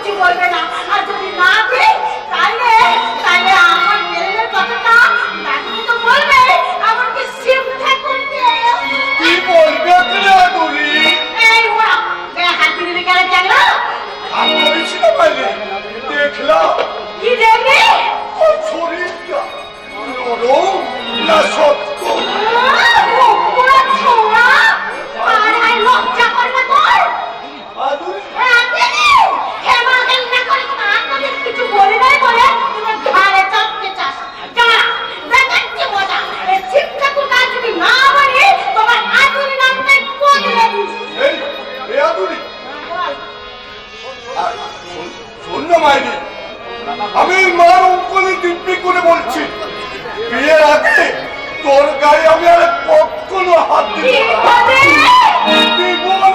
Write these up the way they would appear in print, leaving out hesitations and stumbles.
কিচ্ছু বলবে না। আর যদি না দিই তাহলে তাহলে আমার মেয়ের কথাটা দাদুকে তো বলবে আমাকে শিক্ষা করতে। কি বলবে আদুরি? এই ওরা হাত দিলে কেন জানো? আমি ছিল বাইরে দেখলাম। কি দেখবি? ও শরীরটা নরম না শক্ত? পুরো ছোড়া। আর লজ্জা করবে তোর? আদুরি কিছু বলে নাই বলে তোমার ঘাড়ে চাপতে চাস। দেখাচ্ছি মজা। শিক্ষা তো কাজ যদি না বলে তোমার আদুরি নামটাই বদলে দিস। এই আদুরি শোন না মাইরি, আমি মার অঙ্কনে দিব্যি করে বলছি বিয়ের আগে তোর গায়ে আমি আর কখনো হাত দিব না।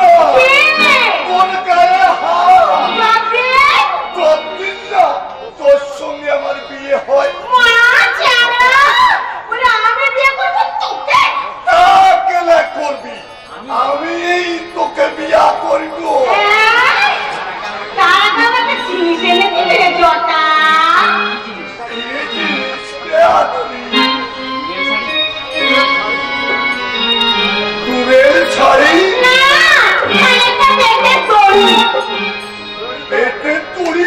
তোর গায়ে হাত ততদিন না তোর সঙ্গে আমার বিয়ে হয়। কেলে করবি? আমি তোকে বিয়া করব। দূরের ছাড়ি পেটের তরি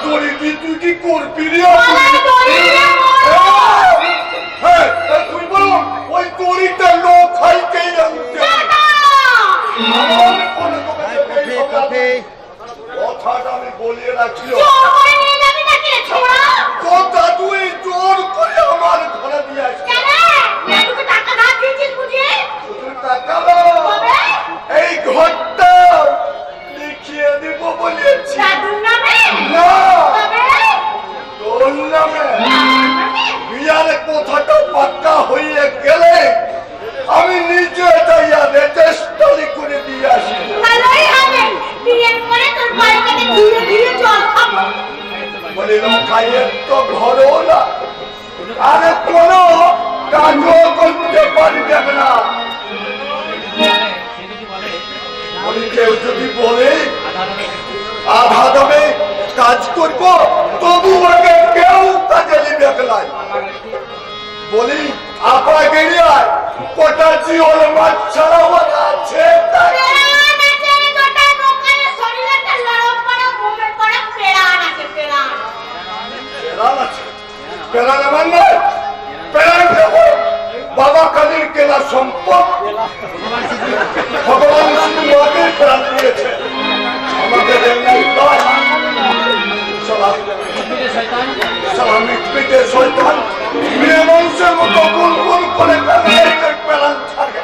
তরি কি তুই কি করবি রে? হ্যাঁ তুই বল ওই তরিটা লোক খাইতেই আনতে কথাটা আমি বলিয়ে রাখছিল। তোর দাদু এই জোর করে আমার ঘরে দিয়ে আসছে। এই ঘরটা লিখিয়ে দিব বলেছি না তোর নামে। বিয়ার কথাটা পাক্কা হয়ে গেলে আমি নিজে যাইয়া রেজিস্ট্রি করে দিয়ে আসি। বলে খাইয়ের তো ঘরও না আরে কোনো কাজও করতে পারবে না। কেউ যদি বলে আধা দামে কাজ করব তবু ওকে কেউ কাজে নিবে গেলাই। বলি আপা গেরিয়ায় কোটা জিওল মাছ ছাড়াও আছে বাবা কালীর কেনা সম্পদ ভগবান শুধু মাকে প্রাণ দিয়েছে আমাকে শয়তান মেয়ে মানুষের মতো গুনগুন করে প্রাণ থাকে।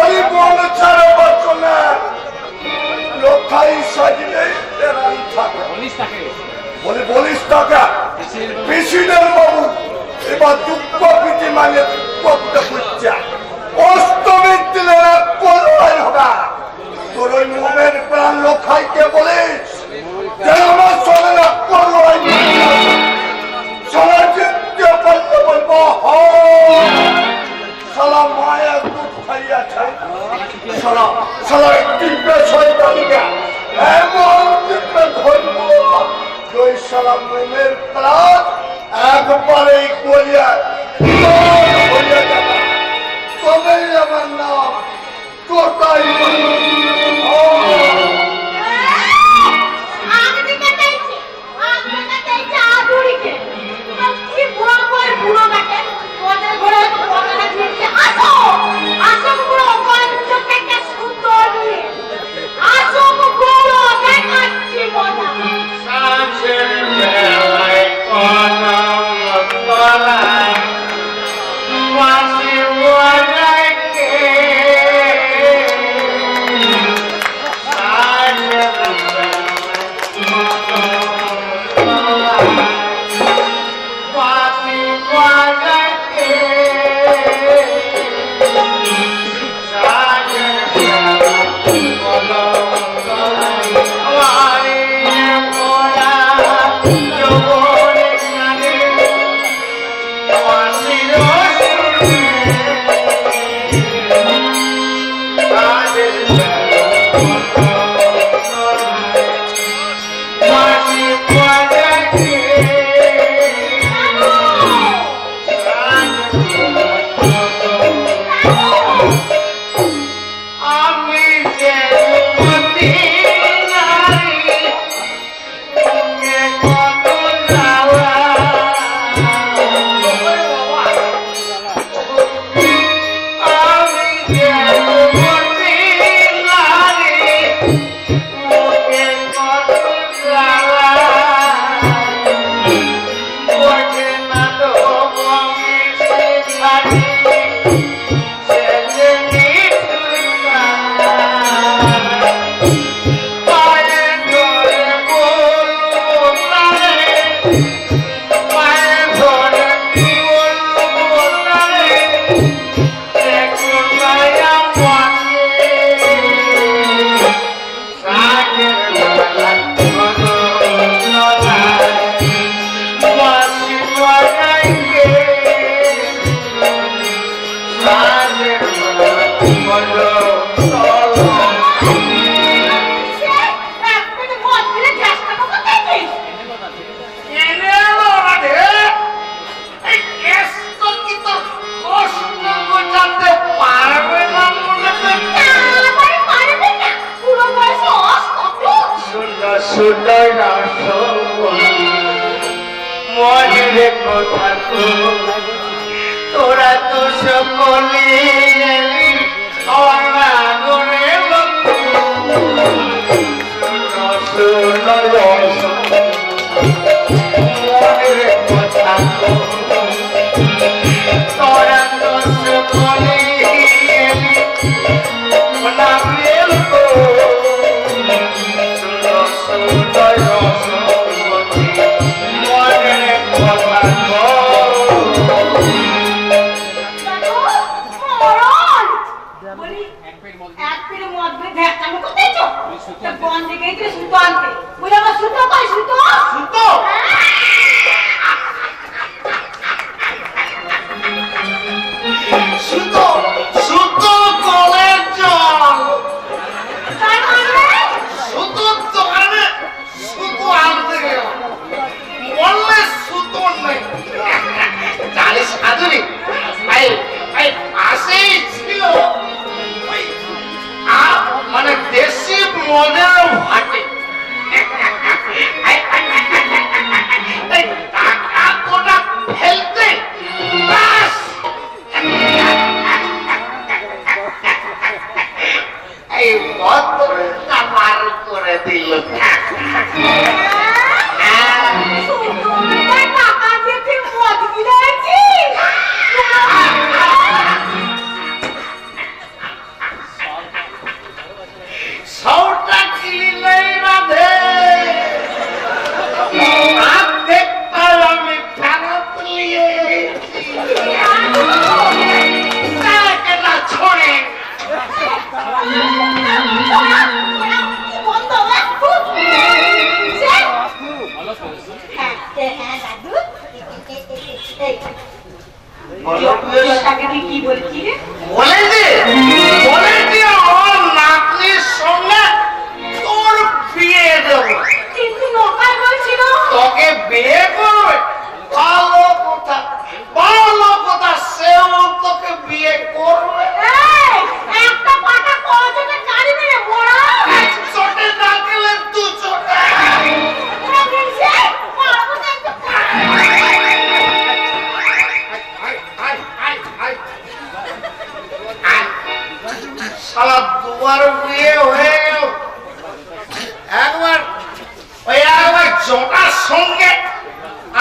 ওই মন ছাড়া বচনে লোকাই সাজিলে প্রাণ থাকে। বলে বলিস টাকা পিসিদের বাবু এবার দুঃখ পিটি মানে দুঃখটা বুঝছে অষ্টমীর দিনে কোথায় হবে তোর ওই মোমের প্রাণ লোকাইকে বলিস যে আমার চলে না কোথায় সারা চিত্তে বলতে বলবো সালা মায়ের দুধ খাইয়াছে সালা টিপে শয়তানিকে এমন টিপে ধরবো ওই সালা মোমের প্রাণ একবারে গলিয়া হইয়া যাবে। তবেই আমার নাম কোথায় সুন্দর মনের কথা তোরা তো সকলে মনের কথা তোরা তো সকলে মানে দেশি মদের ভাটে টাকা কোটা ফেলতে এই বদলটা বার করে দিল সৌটা কিনলেই রাধে দেখতাম আমি ফেরত নিয়ে ছড়ে কি বলছি বলেছি আমার নাতনির সঙ্গে তোর বিয়ে দেবো কিন্তু নৌকা বলছিল তোকে বিয়ে করবে ভালো কথা সেও তোকে বিয়ে করবে একটা পাটা কজনে গাড়ি মেরে বড়া এক চোটে না গেলে দু চোটে ওরা বলছে মারবো না একটু সারা দুবার বিয়ে হয়ে গেল একবার জটার সঙ্গে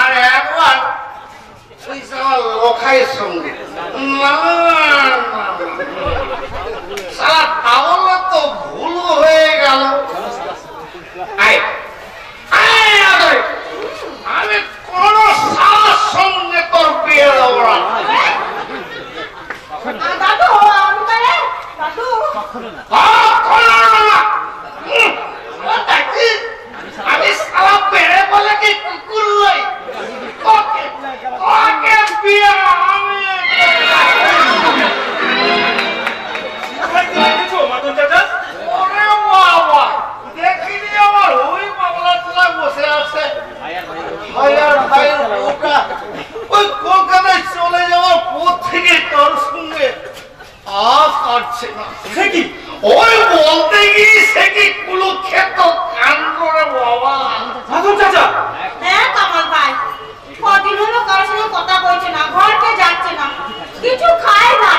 আর একবার ওই লোখাইয়ের সঙ্গে সারা তাহলে তো ভুল হয়ে গেল আমি কোন সারার সঙ্গে তোর বিয়ে দেবো না দাদু আমি তাহলে দাদু আমি সারা পেড়ে বলে কি কুকুর লই তোকে বিয়ে আমি ওরে বাবা দেখিনি আমার ওই বাংলা তোলা বসে আছে ভাইয়ার ভাইয়ের বউটা ওই কলকাতায় চলে যাওয়ার পর থেকে তোর সঙ্গে কাটছে না সে কি ওই বলতে গিয়ে সে কি কুলুক্ষেত্র কাণ্ড রে বাবা চাচা হ্যাঁ কামাল ভাই কদিন হলো কারোর সঙ্গে কথা বলছে না ঘরকে যাচ্ছে না কিছু খায় না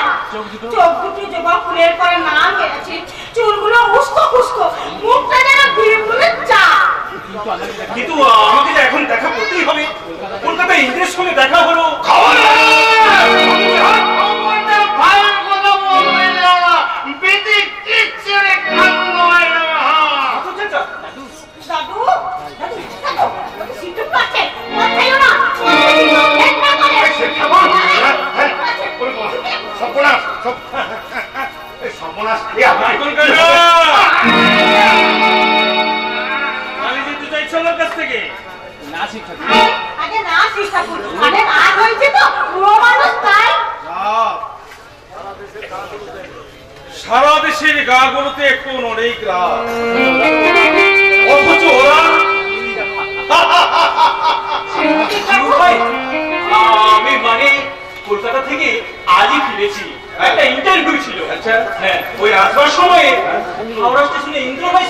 চোখ দুটো জবা ফুলের পরে নাম গেছে চুলগুলো উস্কো খুস্কো মুখটা যেন বিড়বিড়ে চা কিন্তু আমাকে যে এখন দেখা করতেই হবে কলকাতায় ইন্দ্রের সঙ্গে দেখা হলো দাদু দাদু সিটু পাচ্ছে মাথায় না আমি যেতে চাইছি আমার কাছ থেকে না শিক্ষা আগে না চেষ্টা করুন মানে রাগ হয়েছে তো পুরো মানুষ তাই সারা দেশের গাগুলোতে এখন অনেক রাত অথচ ওরা আমি মানে কলকাতা থেকে আজই ফিরেছি একটা ইন্টারভিউ ছিল আচ্ছা হ্যাঁ ওই আসবার সময়ে হাওড়া স্টেশনে ইন্দ্র ভাই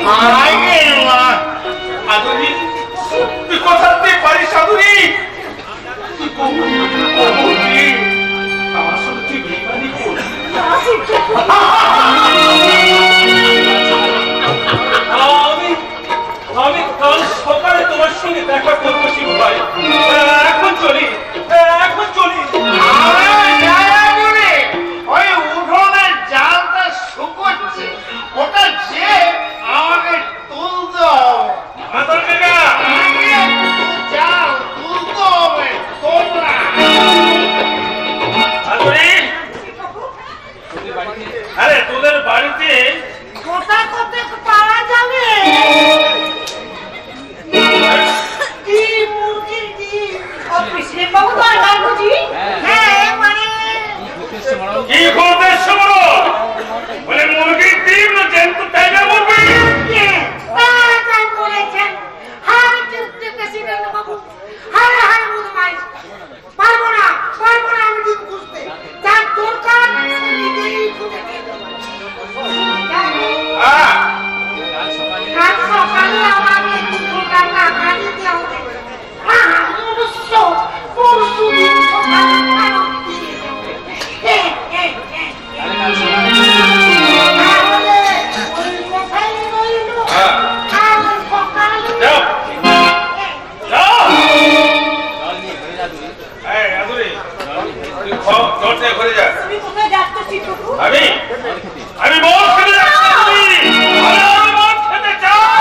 আগে মা সাধুরি তুই কোথাতে পারিস সাধুরি আমার সঙ্গে তুই বেইমানি করলি আমি কাল সকালে তোমার সঙ্গে দেখা করবো শিব ভাই এখন চলি ওই উঠোনের জালটা শুকোচ্ছে ওটা যে আমাকে তুলতে হবে মাতাল কাকা জাল তুলতে হবে তোমরা সাধুরি আরে তোদের বাড়িতে কোথায় কোথায় পাওয়া যাবে ডিম মুরগির ডিম অফিসে বাবু দরকার বুঝি হ্যাঁ মানে কি করবে সমর বলে মুরগির ডিম না জ্যান্ত টাইগার মুরগি তাই বলেছেন হাড় চুপতে প্রেসিডেন্ট বাবু হাড় হাড় বুঝমাই পারবো না আমি ডিম খুঁজতে যার দরকার সে নিজেই খুঁজে নিয়ে যাবে কাল সকালে আমাকে দুটো টাকা গাড়ি দেওয়া হবে অবশ্য পরশু দিন সকালে ফেরত দিয়ে তাহলে ওই কথাই রইল কাল সকালে যাও যাও এই আদুরি তুই দরজায় ঘরে যা তুমি কোথায় যাচ্ছ চিটুকু আমি বল খেতে যাচ্ছি আমি বল খেতে যাও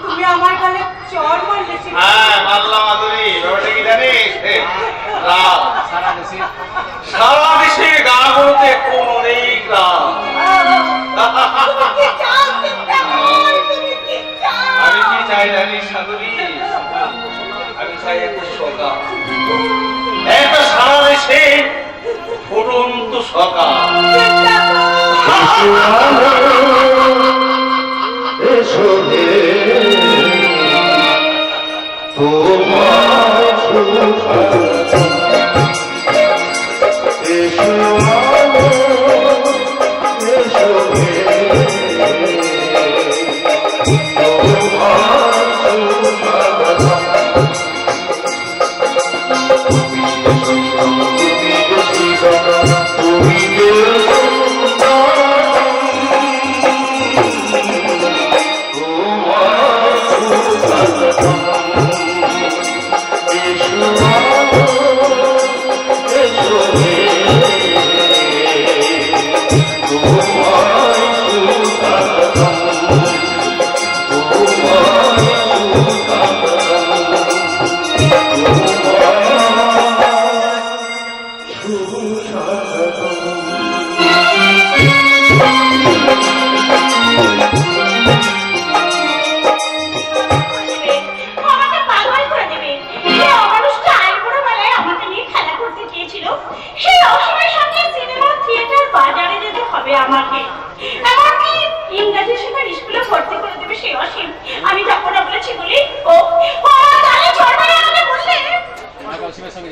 তুমি আমার গালে চড় মারলে হ্যাঁ মারলাম মাধুরী ব্যাপারটা কি জানিস রাম সারা দেশে গাঁগুলোতে কোন অনেক রাম আমি কি চাই জানিস সাধুরী আমি চাই একটা সকাল একটা সারা দেশে ফুটন্ত সকাল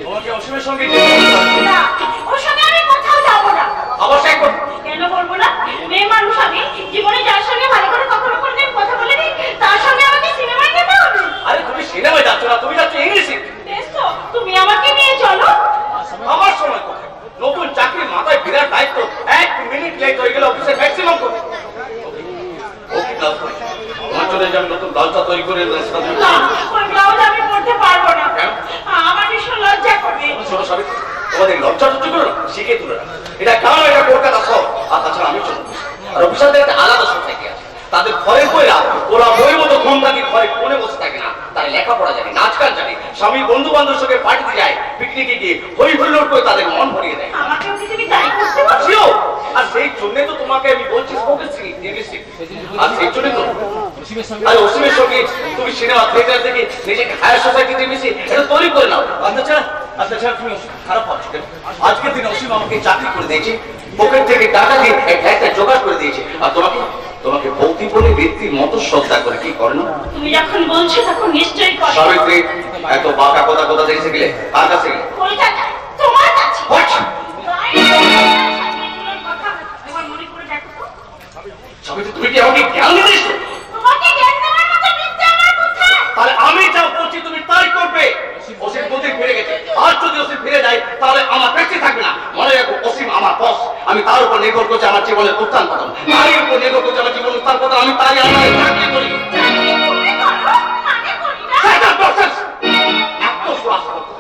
তোমাকে অসীমের সঙ্গে ওর সঙ্গে আমি কোথাও যাবো না অবশ্যই কেন বলবো না মেয়ে মানুষ আমি জীবনে যার সঙ্গে ভালো করে কখনো কোনদিন কথা বলিনি তার সঙ্গে আমাকে সিনেমায় যেতে হবে আরে তুমি সিনেমায় যাচ্ছ না তুমি যাচ্ছ ইংলিশে বেশ তো তুমি আমাকে নিয়ে চলো আমার সময় কোথায় নতুন চাকরি মাথায় বিরাট দায়িত্ব 1 মিনিট লেট হয়ে গেলে অফিসে ম্যাক্সিমাম করতে ওকে কাজ করে আমার চলে যাবে নতুন দলটা তৈরি করে না ওই ব্লাউজ আমি পরতে পারবো না আমার ভীষণ লজ্জা করবে শোনো সবই তোমাদের লজ্জা টজ্জা করো শিখে তুলে না এটা কারণ এটা কলকাতা সব আর তাছাড়া আমি চলে আর অফিসারদের একটা আলাদা সোসাইটি আছে তাদের ঘরের বইরা ওরা বইয়ের মতো ঘুম থাকে ঘরে কোণে বসে থাকে না তারা লেখাপড়া জানে নাচ গান জানে স্বামী বন্ধু বান্ধবের সঙ্গে পার্টিতে যায় পিকনিকে গিয়ে হই হুল্লোড় করে তাদের মন ভরিয়ে দেয় আমাকেও কি তুমি তাই করতে পারছো আছিও আর সেই জন্যই তো তোমাকে আমি বলছি ফোকাস ইংলিশ আর সেই জন্যই তো আর অসীমের সঙ্গে তুমি সিনেমা থিয়েটার থেকে নিজেকে হায়ার সোসাইটিতে মিশে এটা তৈরি করে নাও আচ্ছা তুমি খারাপ পাচ্ছ কেন আজকের দিনে অসীম আমাকে চাকরি করে দিয়েছে পকেট থেকে টাকা দিয়ে একটা জোগাড় করে দিয়েছে আর তোমাকে বৌদি সকলে ব্যক্তির মতো শ্রদ্ধা করে, কি করে না? তুমি যখন বলছো তখন নিশ্চয়ই করো। সাবিত্রী, এত বাঁকা কথা কথা দেখে গেলে কার কাছে গেলে? কলকাতায় তোমার কাছে। What? সাবিত্রীর কথা একবার মনে করে দেখো তো। সাবিত্রী, তুমি কি আমাকে জ্ঞান দিচ্ছ? তোমাকে জ্ঞান দেওয়ার মতো বিদ্যা আমার কোথায়? তাহলে আমি যা বলছি তুমি তাই করবে। অসীম বুদ্ধি ফিরে গেছে, আর যদি অসীম ফিরে যায় তাহলে আমার বেঁচে থাকবে না। মনে রাখো, অসীম আমার বস, আমি তার উপর নির্ভর করছি আমার জীবনের উত্থান পতন, তারই উপর নির্ভর করছি আমার জীবনের উত্থান পতন। আমি তারই আন্ডারে চাকরি করি। চাকরি তুমি করো, মানে করি না। Shut up, nonsense! এত শ্বাস করতে,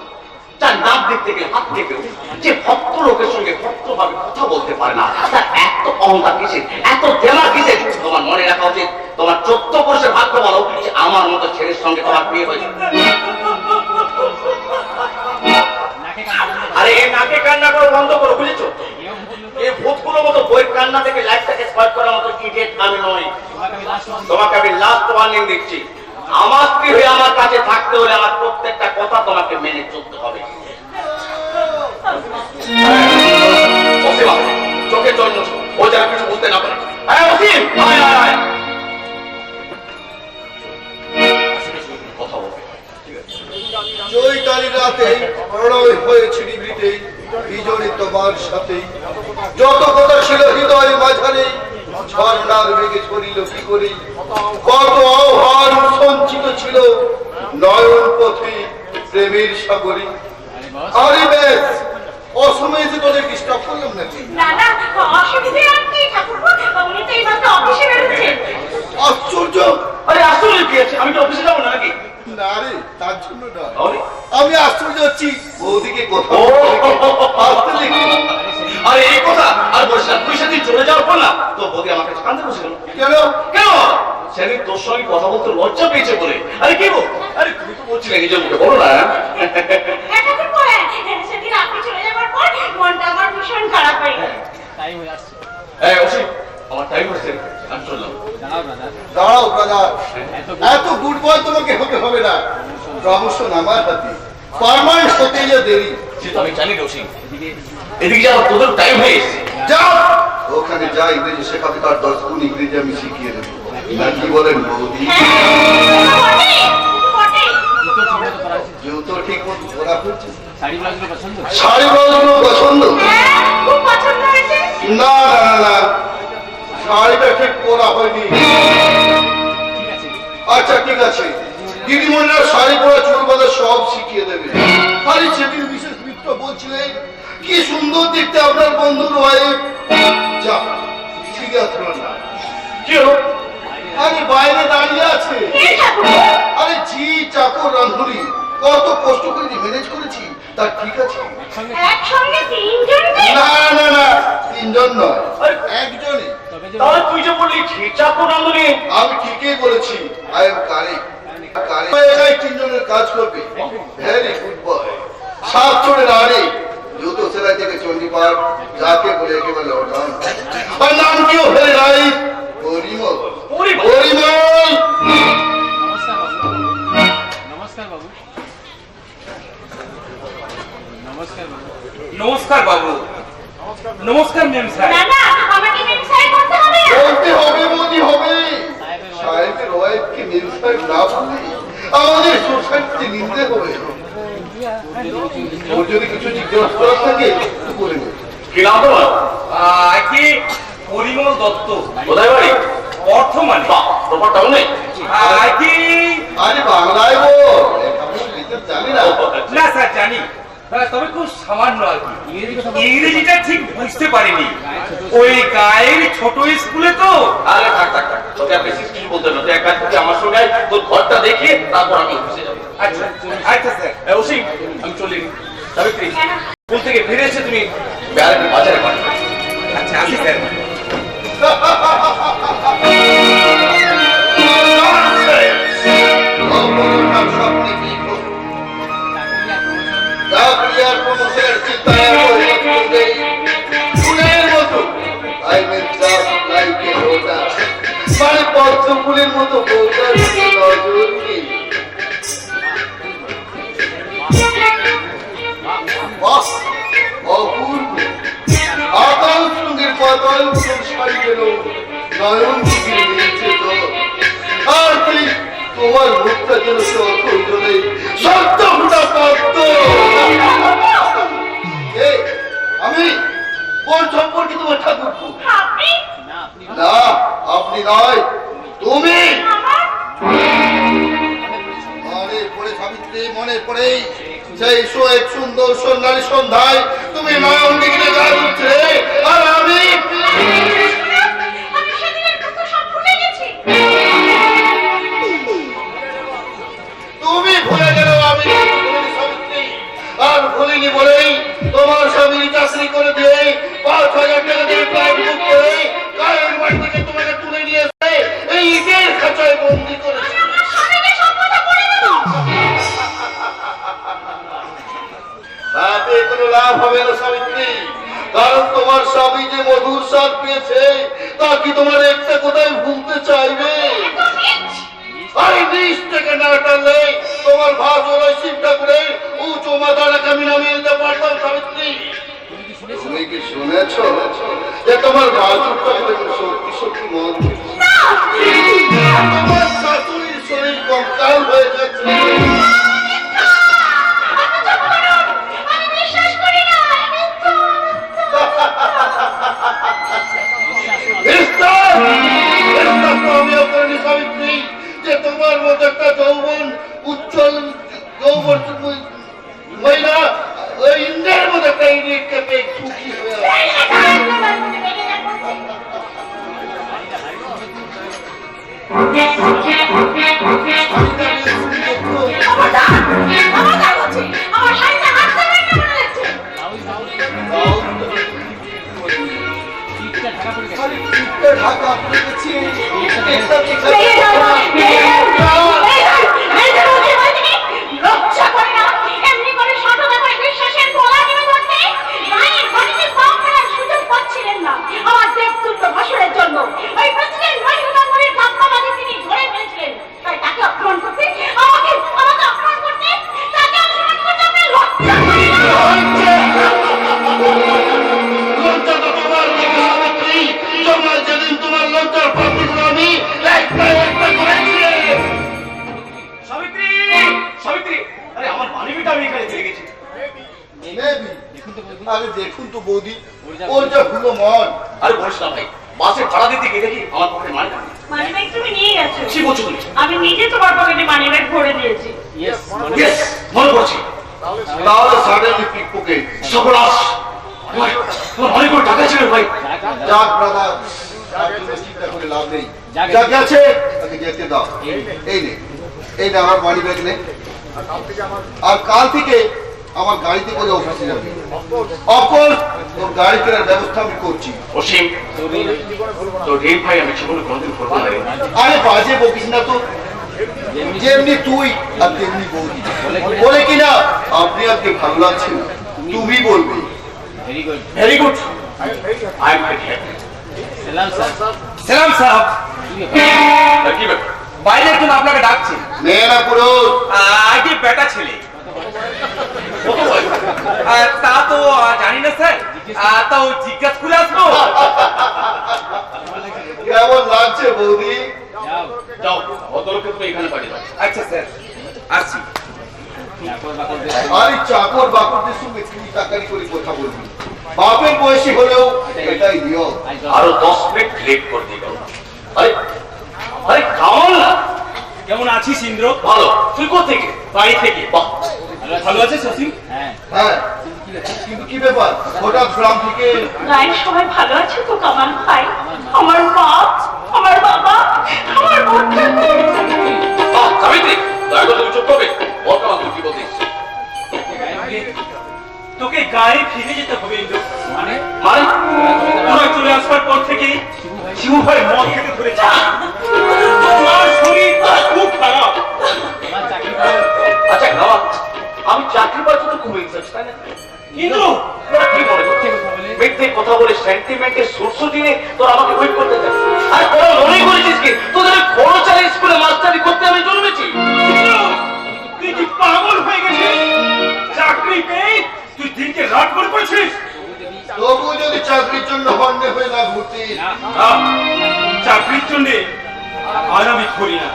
যার নাম দেখতে গেলে হাত থেকে ওঠে, যে ভক্ত লোকের সঙ্গে ভক্তভাবে কথা বলতে পারে না, তার এত অহংকার কিসের, এত দেনা কিসের? তোমার মনে রাখা উচিত, তোমার 14 বর্ষের ভাগ্য বলো যে আমার মতো ছেলের সঙ্গে তোমার বিয়ে হয়েছে। আরে এই নাকে কান্না করে বন্ধ করো, বুঝেছো? এই ভূতগুলোর মতো বইয়ের কান্না থেকে লাইফটাকে স্পয়েল করার মতো ইডিয়েট আমি নই। তোমাকে আমি লাস্ট ওয়ার্নিং দিচ্ছি, আমার স্ত্রী হয়ে আমার কাছে থাকতে হলে আমার প্রত্যেকটা কথা তোমাকে মেনে চলতে হবে। অসীম, চোখে জল মুছো, ও যেন কিছু বুঝতে না পারে। হ্যাঁ অসীম, আয় আয় আয়। কথা বলবে, ঠিক আছে? চৈতালি রাতে প্রণয় হয়েছে নিভৃতে বিজড়ি তোমার সাথে, যত কথা ছিল হৃদয় মাঝারে ঝর্ণার বেগে ছড়িল কি করে, কত আহ্বান সঞ্চিত ছিল নয়ন পথে প্রেমের সাগরে। আরে বেশ, অসময়ে যে তোদের ডিস্টার্ব করলাম নাকি? না না, অসুবিধে আর কি ঠাকুরপো, উনি তো এইমাত্র অফিসে বেরোচ্ছেন। আশ্চর্য! আরে আশ্চর্য কি আছে? আমি তো অফিসে যাবো না নাকি? না রে, তার জন্য নয়, তাহলে? আমি আশ্চর্য হচ্ছি বৌদিকে কথা আসতে দেখি। আরে এই কথা আর বলিস না, তুই সেদিন চলে যাওয়ার পর না তো বৌদি আমার কাছে কাঁদতে বসে গেল। কেন? কেন? সেদিন তোর সঙ্গে কথা বলতে লজ্জা পেয়েছে বলে। আরে কি বল? আরে তুমি তো বলছিলে নিজের মুখে, বলো না। হ্যাঁ ঠাকুরপো, সেদিন আপনি চলে যাবার পর মনটা আমার ভীষণ খারাপ হয়ে গেল। টাইম হয়ে আসছে। এই অসীম, আমার টাইম হচ্ছে, আমি চললাম। দাঁড়াও ব্রাদার, দাঁড়াও ব্রাদার, এত এত গুড বয় তোমাকে হতে হবে না। প্রমোশন আমার হাতে, পার্মানেন্ট হতে যে দেরি। সে তো আমি জানি রে অসীম, এদিকে যাওয়ার তোদের টাইম হয়ে এসেছে। যাও ওখানে যা ইংরেজি শেখাবে তার 10 গুণ ইংরেজি আমি শিখিয়ে দেবো। না কি বলেন বৌদি? জুতো ঠিক মতো পরা আছে? জুতো ঠিক মতো পরা হচ্ছে? শাড়ি ব্লাউজগুলো পছন্দ? শাড়ি ব্লাউজগুলো পছন্দ? খুব পছন্দ হয়েছে। না না না, শাড়িটা ঠিক পরা হয়নি। ঠিক আছে, আচ্ছা ঠিক আছে, দিদিমণিরা শাড়ি পরা চুল বাঁধা সব শিখিয়ে দেবে। আরে সেদিন বিশেষ মিত্র বলছিলেন কি সুন্দর দেখতে আপনার বন্ধুর ওয়াইফ। যা ঠিক আছে না, কি হলো? আরে বাইরে দাঁড়িয়ে আছে। কে ঠাকুরপো? আরে জি চাকর রাঁধুনি, কত কষ্ট করে ম্যানেজ করেছি, তার ঠিক আছে? একসঙ্গে একসঙ্গে তিনজনকে? না না না, তিনজন নয়, একজনই। তবে যে তাহলে তুই যে বললি চাকর রাঁধুনি, আমি ঠিকই বলেছি, আই এম কারেক্ট। একাই তিনজনের কাজ করবে। Very good boy. সাত চড়ে রাড়ে জুতো সেলাই থেকে চণ্ডীপাঠ যাকে বলে একেবারে লড়লাম। আর নাম কিও ভেরি রাইট, পরিমল। পরিমল? পরিমল। নমস্কার বাবু, নমস্কার বাবু, নমস্কার নমস্কার বাবু। বাবু। নমস্কার ম্যাম সাহেব। না না, আমাকে মেম সাহেব বলতে হবে না। বলতে হবে বৌদি হবে। সাহেবের ওয়াইফকে মেম সাহেব না বলে আমাদের সোসাইটিতে নিতে হবে। ওর যদি কিছু জিজ্ঞাসা করার থাকে তো বলে দেবে। কি নাম তোমার? কি পরিমল দত্ত। কোথায় বাড়ি? বর্ধমানে। বাহ, তোমার টাউন নেই? কি আরে বাংলায় বল, আমি লিখতে জানি না। না স্যার জানি, তবে খুব সামান্য আর কি। ইংরেজি কথা ইংরেজিটা ঠিক বুঝতে পারিনি, ওই গায়ের ছোট স্কুলে তো। আরে থাক থাক থাক, তোকে আর বেশি কিছু বলতে না। তুই এক কাজ করবি, আমার সঙ্গে আয়, তোর ঘরটা দেখিয়ে তারপর আমি অফিসে যাবো। আচ্ছা আচ্ছা স্যার। অসীম, আমি চলি। সাবিত্রী, স্কুল থেকে ফিরে এসে তুমি বেড়াতে বাজারে পাঠাবে। আচ্ছা আসি স্যার। অপরনাম স্বপ্নে কি করব? চাকরি আর প্রমোশনের চিন্তায় আমি একটু ফুলের মতো লাইফের চাপ, লাইফের ওটা মানে পদ্ম ফুলের মতো বউটার দিকে নজর নেই। বাহ, অপূর্ব আকাশ সঙ্গে পাতাল শাড়ি গেল নয়ন দিকে নিয়েছে তোমার মুখটা যেন সত্যি সত্য ফুটা পদ্ম। এই, আমি কোন সম্পর্কে তোমার ঠাকুর? আপনি না আপনি না, আপনি নয়, তুমি। মনে পড়ে সাবিত্রী, মনে পড়ে সেই এক সুন্দর সন্ধ্যার সন্ধ্যায় তুমি নয়ন দিকে গায়ে উঠছে, আর আমি আমি সেদিনের কথা সব ভুলে গেছি। তুমি ভুলে গেল, আমি ভুলিনি সাবিত্রী। আর ভুলিনি বলেই তোমার স্বামী চাকরি করে দিয়ে ৫,০০০ টাকা দিয়ে প্রায় বুক করে গায়ের বাড়ি থেকে তোমাকে তুলে নিয়ে এসে এই ইটের খাঁচায় বন্দি করেছে। আমার স্বামীকে সব কথা বলে দেব। তাতে কোনো লাভ হবে না সাবিত্রী, কারণ তোমার স্বামী যে মধুর স্বাদ পেয়েছে তা কি তোমার একটা কোথায় ভুলতে চাইবে? আরে নিচ থেকে না টানলে তোমার ভাজর শিব ঠাকুরের উঁচু মাথাটাকে আমি নামিয়ে নিতে পারতাম সাবিত্রী। তুমি কি শুনেছ যে তোমার ভাজরটা সত্যি সত্যি মন? তোমার শাশুড়ির শরীর কঙ্কাল হয়ে যাচ্ছে। আমি বিশ্বাস করি না। আমিও করিনি সাবিত্রী যে তোমার মতো একটা যৌবন উজ্জ্বল যৌবন মহিলা ওই ইন্দ্রের মতো একটা ইডিয়েটকে পেয়ে খুশি হয়ে আমার শাড়িটা হাত দেবেন না মনে হচ্ছে। ইটটা ঢাকা পড়ে গেছে। ঢাকা পড়েছি। লজ্জা করে না এমনি করে শততা করে বিশ্বাসের গলা টিপে ধরতে? মায়ের ঘটিতে পাপ ফেলার সুযোগ পাচ্ছিলেন না আমার দেবতুল্য ভাষণের জন্য। ওই প্রেসিডেন্ট মহিলাদের ধাপ্পাবাজি তিনি ধরে ফেলেছিলেন। তাই তাকে অপমান করতে, আমাকে অপমান করতে, তাকে অপমান করতে আপনার লজ্জা করে না? লজ্জা তো তোমার লেগে সাবিত্রী, তোমার যেদিন তোমার লজ্জার পাপড়িগুলো আমি একটা একটা করেছি। সাবিত্রী, সাবিত্রী, আরে আমার মানিব্যাগটা আমি এখানে ফেলে গেছি। দেখুন তো বৌদি। আরে দেখুন তো বৌদি, ওর যা ভুলো মন। আরে বলিস না ভাই, মাসে ভাড়া দিতে গিয়ে দেখি আমার পকেটে মানি নেই। মানিব্যাগ তুমি নিয়ে গেছো? কি বলছো তুমি? আমি নিজে তোমার পকেটে মানিব্যাগ ভরে দিয়েছি। ইয়েস মানে ইয়েস, মনে পড়ছে। তাহলে সাডেনলি পিক পকেট। সর্বনাশ, ভাই, তোমার অনেক বড় টাকা ছিল ভাই। যাক ব্রাদার, তার জন্য চিন্তা করে লাভ নেই। যাকে- যাকে আছে তাকে যেতে দাও। এই নে, এই নে আমার মানি ব্যাগ নে। আর কাল থেকে আমার গাড়িতে করে অফিসে যাবে। অফকোর্স তোর গাড়ি কেনার ব্যবস্থা আমি করছি। অসীম, তো ঋণ ভাই আমি জীবনে কোনোদিন করবো না রে। আরে বাজে বকিস না তো, যেমনি তুই আর তেমনি বৌদি। বলে কিনা আপনি আজকে ভালো লাগছে না, তুমি বলবে। Very good. Very good, I am very happy. সালাম স্যার। সালাম সাহেব, কি ব্যাপার? বাইরে একজন আপনাকে ডাকছে। মেয়েরা পুরো আগে বেটা ছেলে। কত বয়স? তা তো জানি না স্যার, তাও জিজ্ঞাসা করে আসবো। কেমন লাগছে বৌদি? যাও যাও, ভদ্রলোককে তুমি এখানে পাঠিয়ে দাও। আচ্ছা স্যার, আসছি। চাকর বাকরদের আর এই চাকর বাকরদের সঙ্গে তুই টাকারি করে কথা বলবি। বাপের বয়সী হলেও এটাই নিয়ম। আরো 10 মিনিট লেট করে দিল। আরে আরে কামল, কেমন আছিস ইন্দ্র? ভালো। তুই কোথেকে? বাড়ি থেকে। বাহ, ভালো আছিস অসীম? হ্যাঁ হ্যাঁ, কিন্তু কি ব্যাপার হঠাৎ গ্রাম থেকে? গায়ের সবাই ভালো আছে তো কামাল ভাই? আমার মা, আমার বাবা, আমার বোন ঠাকুর। বাহ, সাবিত্রী, দয়া করে তুমি চুপ করবে। বল কামল, তুই কি বলছিস? তোকে গায়ে ফিরে যেতে হবে ইন্দ্র। মানে মানে তোরা চলে আসবার পর থেকে শিবু ভাই শিবু ভাই মদ খেতে ধরেছে। তোমার শরীর খুব খারাপ। আমার চাকরি পাওয়া আচ্ছা গাওয়া, আমি চাকরি পাওয়ার জন্য খুব ইন্টারেস্ট, তাই না? ইন্দ্র, তোরা কি মনে করছিস? মিথ্যে কথা বলে মিথ্যে কথা বলে সেন্টিমেন্টের সোর্স দিয়ে তোরা আমাকে ওয়েট করতে চাস। আর তোরা মনে করেছিস কি তোদের খরচারে স্কুলে মাস্টারি করতে আমি জন্মেছি? ইন্দ্র, তুই কি পাগল হয়ে গেছিস? চাকরি পেয়ে তুই দিনকে রাত করে পড়ছিস। তবু যদি চাকরির জন্য হন্যে হয়ে না ঘুরতি। চাকরির জন্য আর আমি করি না।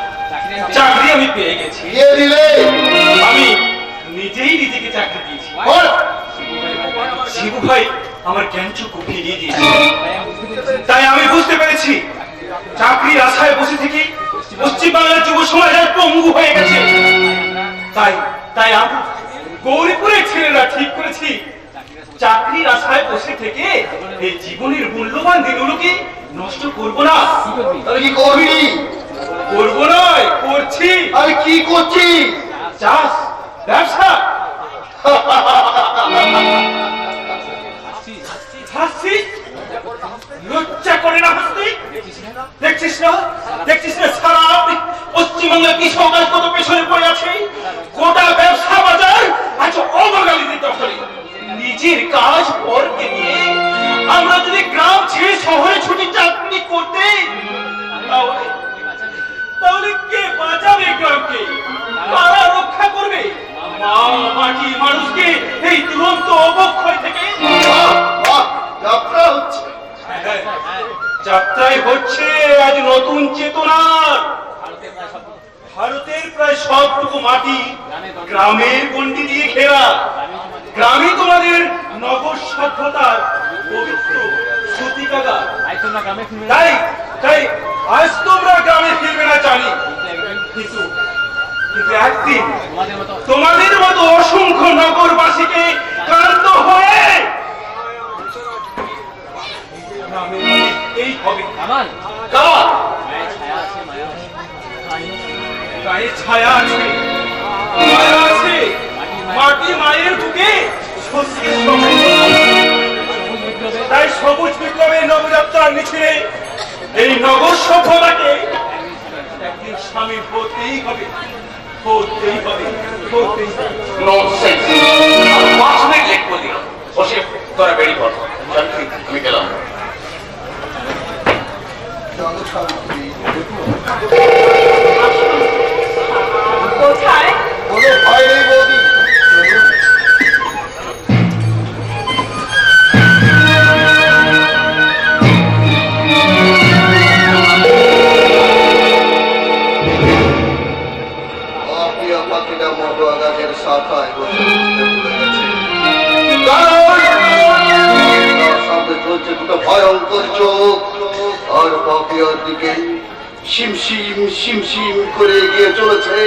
চাকরি আমি পেয়ে গেছি। কে দিলে? আমি নিজেই নিজেকে চাকরি দিয়েছি। বল। শিবু ভাই আমার জ্ঞানচক্ষু ফিরিয়ে দিয়েছে। তাই আমি বুঝতে পেরেছি চাকরির আশায় বসে থেকে পশ্চিমবাংলার যুব সমাজ আর পঙ্গু হয়ে গেছে। তাই তাই আমি গৌরীপুরের ছেলেরা ঠিক করেছি চাকরির আশায় বসে থেকে এই জীবনের মূল্যবান দিনগুলোকে নষ্ট করব না। তাহলে কি করবি? করব নয়, করছি। আরে কি করছিস? চাষ, ব্যবসা। হাসছিস? লজ্জা করে না হাসতে? দেখছিস না সারা পশ্চিমবঙ্গের কৃষক আজ কত পেছনে পড়ে আছে। গোটা ব্যবসা বাজার আজ অবাঙালিদের দখলে। নিজের কাজ পরকে নিয়ে আমরা যদি গ্রাম ছেড়ে শহরে ছুটি চাকরি করতে, তাহলে কে বাঁচাবে গ্রামকে? কারা রক্ষা করবে মা মাটি মানুষকে এই দুরন্ত অবক্ষয় থেকে? যাত্রা হচ্ছে। যাত্রায় হচ্ছে আজ নতুন চেতনার। ভারতের প্রায় সবটুকু মাটি গ্রামের গণ্ডি দিয়ে ঘেরা। গ্রামে তোমাদের নগর সভ্যতার পবিত্র সূতিকাগার। তাই তাই আজ তোমরা গ্রামে ফিরবে না জানি, কিন্তু একদিন তোমাদের মতো অসংখ্য নগরবাসীকে ক্লান্ত হয়ে গ্রামে এই হবে। কার গায়ে ছায়া আছে, মায়া আছে। মাটি মায়ের বুকে শস্যের সময়। তাই সবুজ বিপ্লবের নবযাত্রার মিছিলে এই নগর সভ্যতাকে একদিন সামিল হতেই হবে, হতেই হবে, হতেই হবে। ননসেন্স। আর 5 মিনিট লেট করে দিল। বসে তোরা বেরিয়ে পড়। আমি গেলাম। কোথায়? কোনো ভয় নেই বৌদি। পাপিয়া পাখিটা মহুয়া গাছের শাখায় বসে পড়ে গেছে। তার সামনে চলছে দুটো ভয়ঙ্কর চোখ, আর পাপিয়ার দিকে শিমশিম শিমশিম করে এগিয়ে চলেছে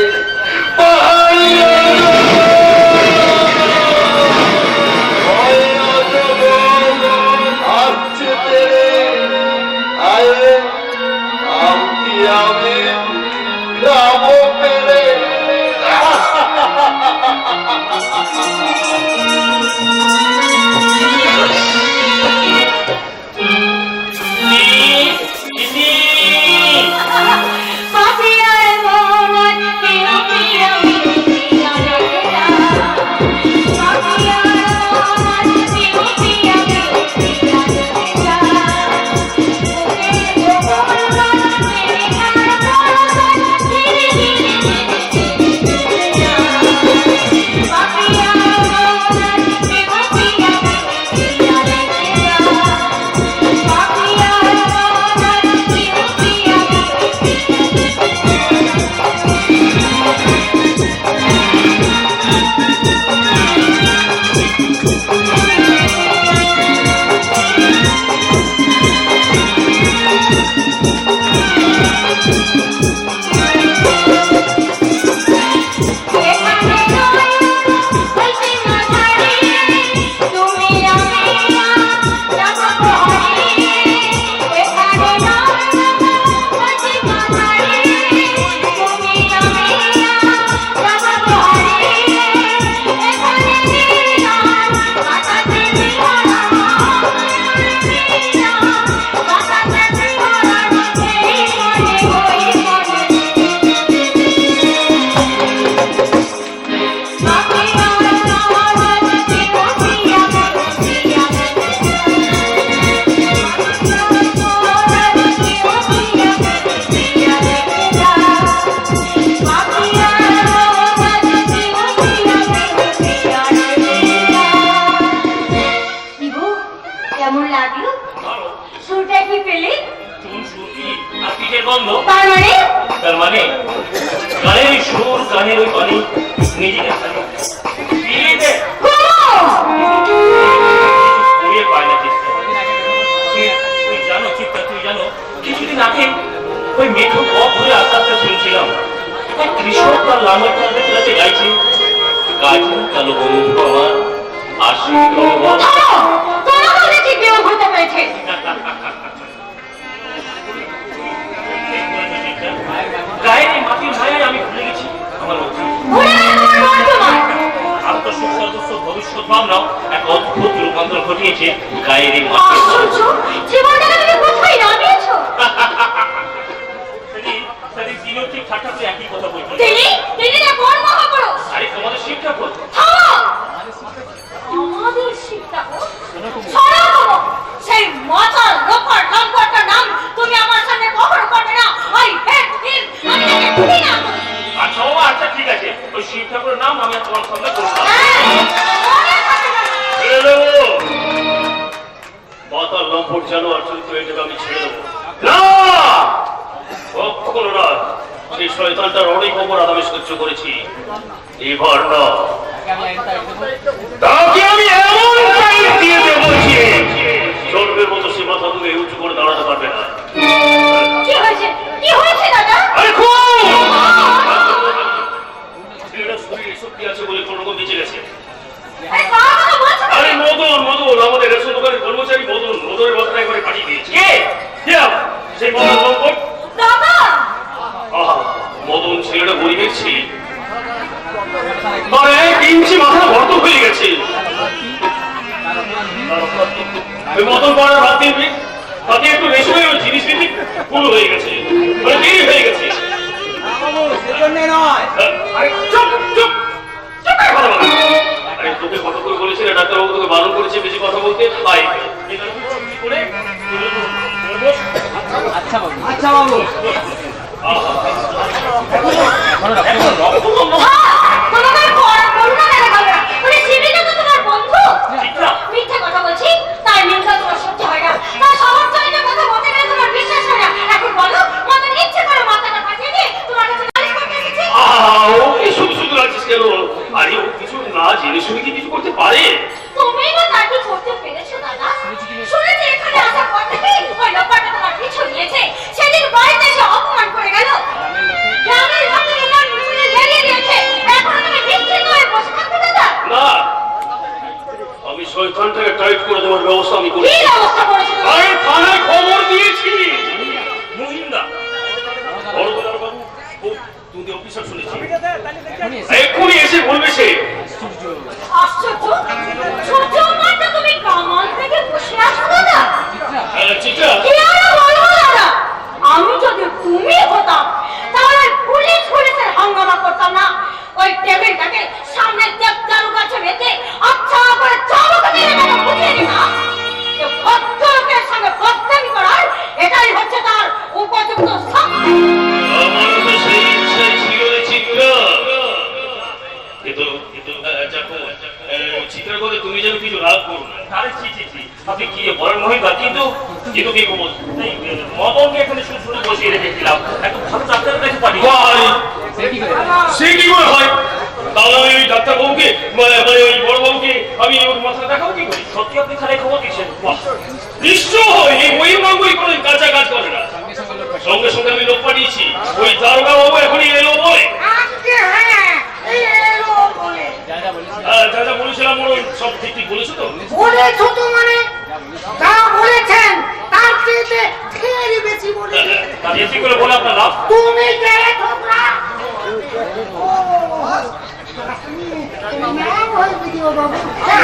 কেমন লাগলো? সুরটা কি পেলে? চুন সুতি আর পিঠের গন্ধ। তার মানে তার মানে গানের ওই সুর, গানের ওই বাণী নিজেকে ফিরিয়ে দেয়। ঘুরিয়ে পায় না চিত্রা। তুই জানো চিত্রা, তুই জানো কিছুদিন আগে ওই মেঠো পথ ধরে আস্তে আস্তে শুনছিলাম এক কৃষক তার লাঙল চালাতে চালাতে গাইছে, গাইছে কালো বন্ধু আমার আশিক রহমান। তোরা দেখি বিয়োগ হতে পেরেছে। গায়ের এই মাটির ছায়ায় আমি ভুলে গেছি আমার অতীত। ভুলে গেলে তোমার বর্তমান। আত্মসুখ সর্বস্ব ভবিষ্যৎ ভাবনাও এক অদ্ভুত রূপান্তর ঘটিয়েছে গায়ের এই মাটির। আশ্চর্য, জীবনটাকে তুমি কোথায় নামিয়েছো? সেদিন তিনিও ঠিক ঠাট্টা করে একই কথা বলছেন। তিনি না কোন মহাপুরুষ? আরে তোমাদের শিব ঠাকুর। থামো! আমাদের শিব ঠাকুর? ছড়া করো! সেই মাথার লোপার লম্পটটার নাম তুমি আমার সামনে কখনো করবে না। I hate him! আমি তাকে ঘৃণা করি। আচ্ছা বাবা, আচ্ছা ঠিক আছে, ওই শিব ঠাকুরের নাম আমি তোমার সামনে বললাম। ছেড়ে দেবো মাতার লম্পট জানোয়ার চরিত্র, এটাকে আমি ছেড়ে দেবো না, কখনো না। সেই শয়তানটার অনেক অপরাধ আমি সহ্য করেছি, এবার না। তাকে আমি এমন টাইট দিয়ে দেবো যে জন্মের মতো সে মাথা তুলে উঁচু করে দাঁড়াতে পারবে না। কি হয়েছে? কি হয়েছে দাদা? আরে খুব ছেলেটা শরীরে শক্তি আছে বলে কোনো রকম বেঁচে গেছে। আরে বাবা কথা বলছো না? আরে মদন, আমাদের রেশন দোকানের কর্মচারী মদনের বাচ্চা একবারে পাঠিয়ে দিয়েছে। কে? সেই মদন লম্পট। দাদা! আহা, মদন ছেলেটা গরিবের ছেলে, আর 1 ইঞ্চি মাথা গর্ত হয়ে গেছে। ওই মদন পাড়ার ভাত দিবি, তাতে একটু রেশনের ওই জিনিসপত্র পুরো হয়ে গেছে, মানে দেরি হয়ে গেছে। আরে চুপ চুপ চুপ করে কথা বল। আরে তোকে কত করে বলেছি না, ডাক্তারবাবু তোকে বারণ করেছে বেশি কথা বলতে। আয় করে আচ্ছা বাবু, আচ্ছা বাবু। তোমাদের করুণা দেখা গেল না। মানে শিবিকা তো তোমার বন্ধু। মিথ্যা কথা বলছি, তার নিন্দা তোমার সহ্য হয় না। তার সমর্থনে কথা বলতে গেলে তোমার বিশ্বাস হয় না। এখন বলো, মদন ইচ্ছে করে মাথাটা পাঠিয়ে দিয়ে তোমার কাছে নালিশ করতে এসেছে। ওকে শুধু শুধু লাগছিস কেন? আরে ও কিছু না জেনে শুনে কি কিছু করতে পারে? তুমি বা তাকে করতে পেরেছো দাদা? শুনেছি এখানে আসার পর থেকে ওই লোকটা তোমার পিছু নিয়েছে। সেদিন বাড়িতে এসে অপমান করে গেল। গ্রামের লোকের এবার মিছিলে লেগে দিয়েছে। এখন তুমি নিশ্চিত হয়ে বসে থাকবে দাদা? না, আমি শয়তানটাকে টাইট করে দেওয়ার ব্যবস্থা আমি করি। কি ব্যবস্থা করেছো তুমি? আরে থানায় খবর দিয়েছি। মহিন্দা বড়দার বাবু, তুমি অফিসার শুনেছি, এক্ষুনি এসে বলবে সে। আশ্চর্য, সূর্য মাঠে তুমি কামান থেকে বসে আছো দাদা? চিত্রা, কি আর বলবো দাদা? আমি যদি তুমি হতাম তাহলে পুলিশের হাঙ্গামা করতাম না। ওই টেবিলটাকে সামনে দেবদারু গাছে রেখে আচ্ছা করে চাবুকে মেরে দেবো, বুঝিয়ে দিতাম। ভদ্রলোকের সঙ্গে বদনামি করার এটাই হচ্ছে তার উপযুক্ত শাস্তি। আমার তো সেই ইচ্ছা ছিল রে চিত্রা, কিন্তু চিত্রার কথা তুমি যেন কিছু রাগ করো না। আরে ছি ছি ছি, আপনি কি বলেন মহিন্দা? কিন্তু কি করবো, মদনকে এখানে শুধু শুধু বসিয়ে রেখেছিলাম, একটু ভালো ডাক্তারের কাছে পাঠিয়ে। সে কি করে হয়? তাহলে আমি ওই ডাক্তারবাবুকে মানে ওই বড়বাবুকে আমি ওর মাথাটা দেখাবো কি করি? সত্যি আপনি থানায় খবর দিচ্ছেন? নিশ্চয় এই বহির্মাঙ্গই কোনো কাঁচা কাজ করে না। সঙ্গে সঙ্গে আমি লোক পাঠিয়েছি, ওই দারোগা বাবু এখনই এলো বলে। যা যা বলেছিলাম সব ঠিক ঠিক বলেছো তো? বলেছো তো, মানে যা বলেছেন তার চেয়ে ঢের বেশি বলেছেন। বেশি করে বলে আপনার লাভ। তুমি কে ছোকরা?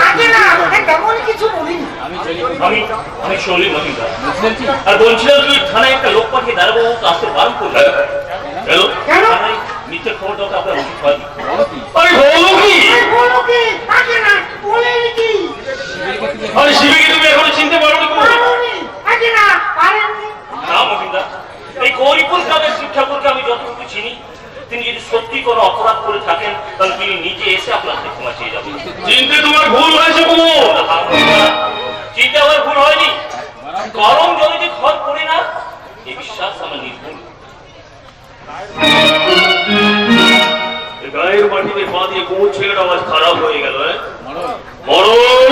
আগে না তেমন কিছু বলিনি। আমি শরীর মহিলা আর বলছিলাম তুই থানায় একটা লোক পাঠিয়ে দারোগাবু আসতে বারণ করলে কেন? মিথ্যে খবর দাও আপনার উচিত হয়। আরে বলো কি? বলো কি? আগে না বলেনি কি? আরে শিবিকে তুমি এখনো চিনতে পারোনি? আগে না পারেননি। না মহিন্দা, এই গৌরীপুর গ্রামের শিব ঠাকুরকে আমি যতটুকু চিনি, তিনি যদি সত্যি কোনো অপরাধ করে থাকেন তাহলে তিনি নিজে এসে আপনার কাছে ক্ষমা চেয়ে যাবেন। চিনতে তোমার ভুল হয়েছে বাবু। চিনতে আমার ভুল হয়নি, গরম জলে যে খড় পড়ে না বিশ্বাস আমার নির্ভুল। গায়ের মাটিতে পা দিয়ে কোন ছেলেটা আওয়াজ খারাপ হয়ে গেল। মরণ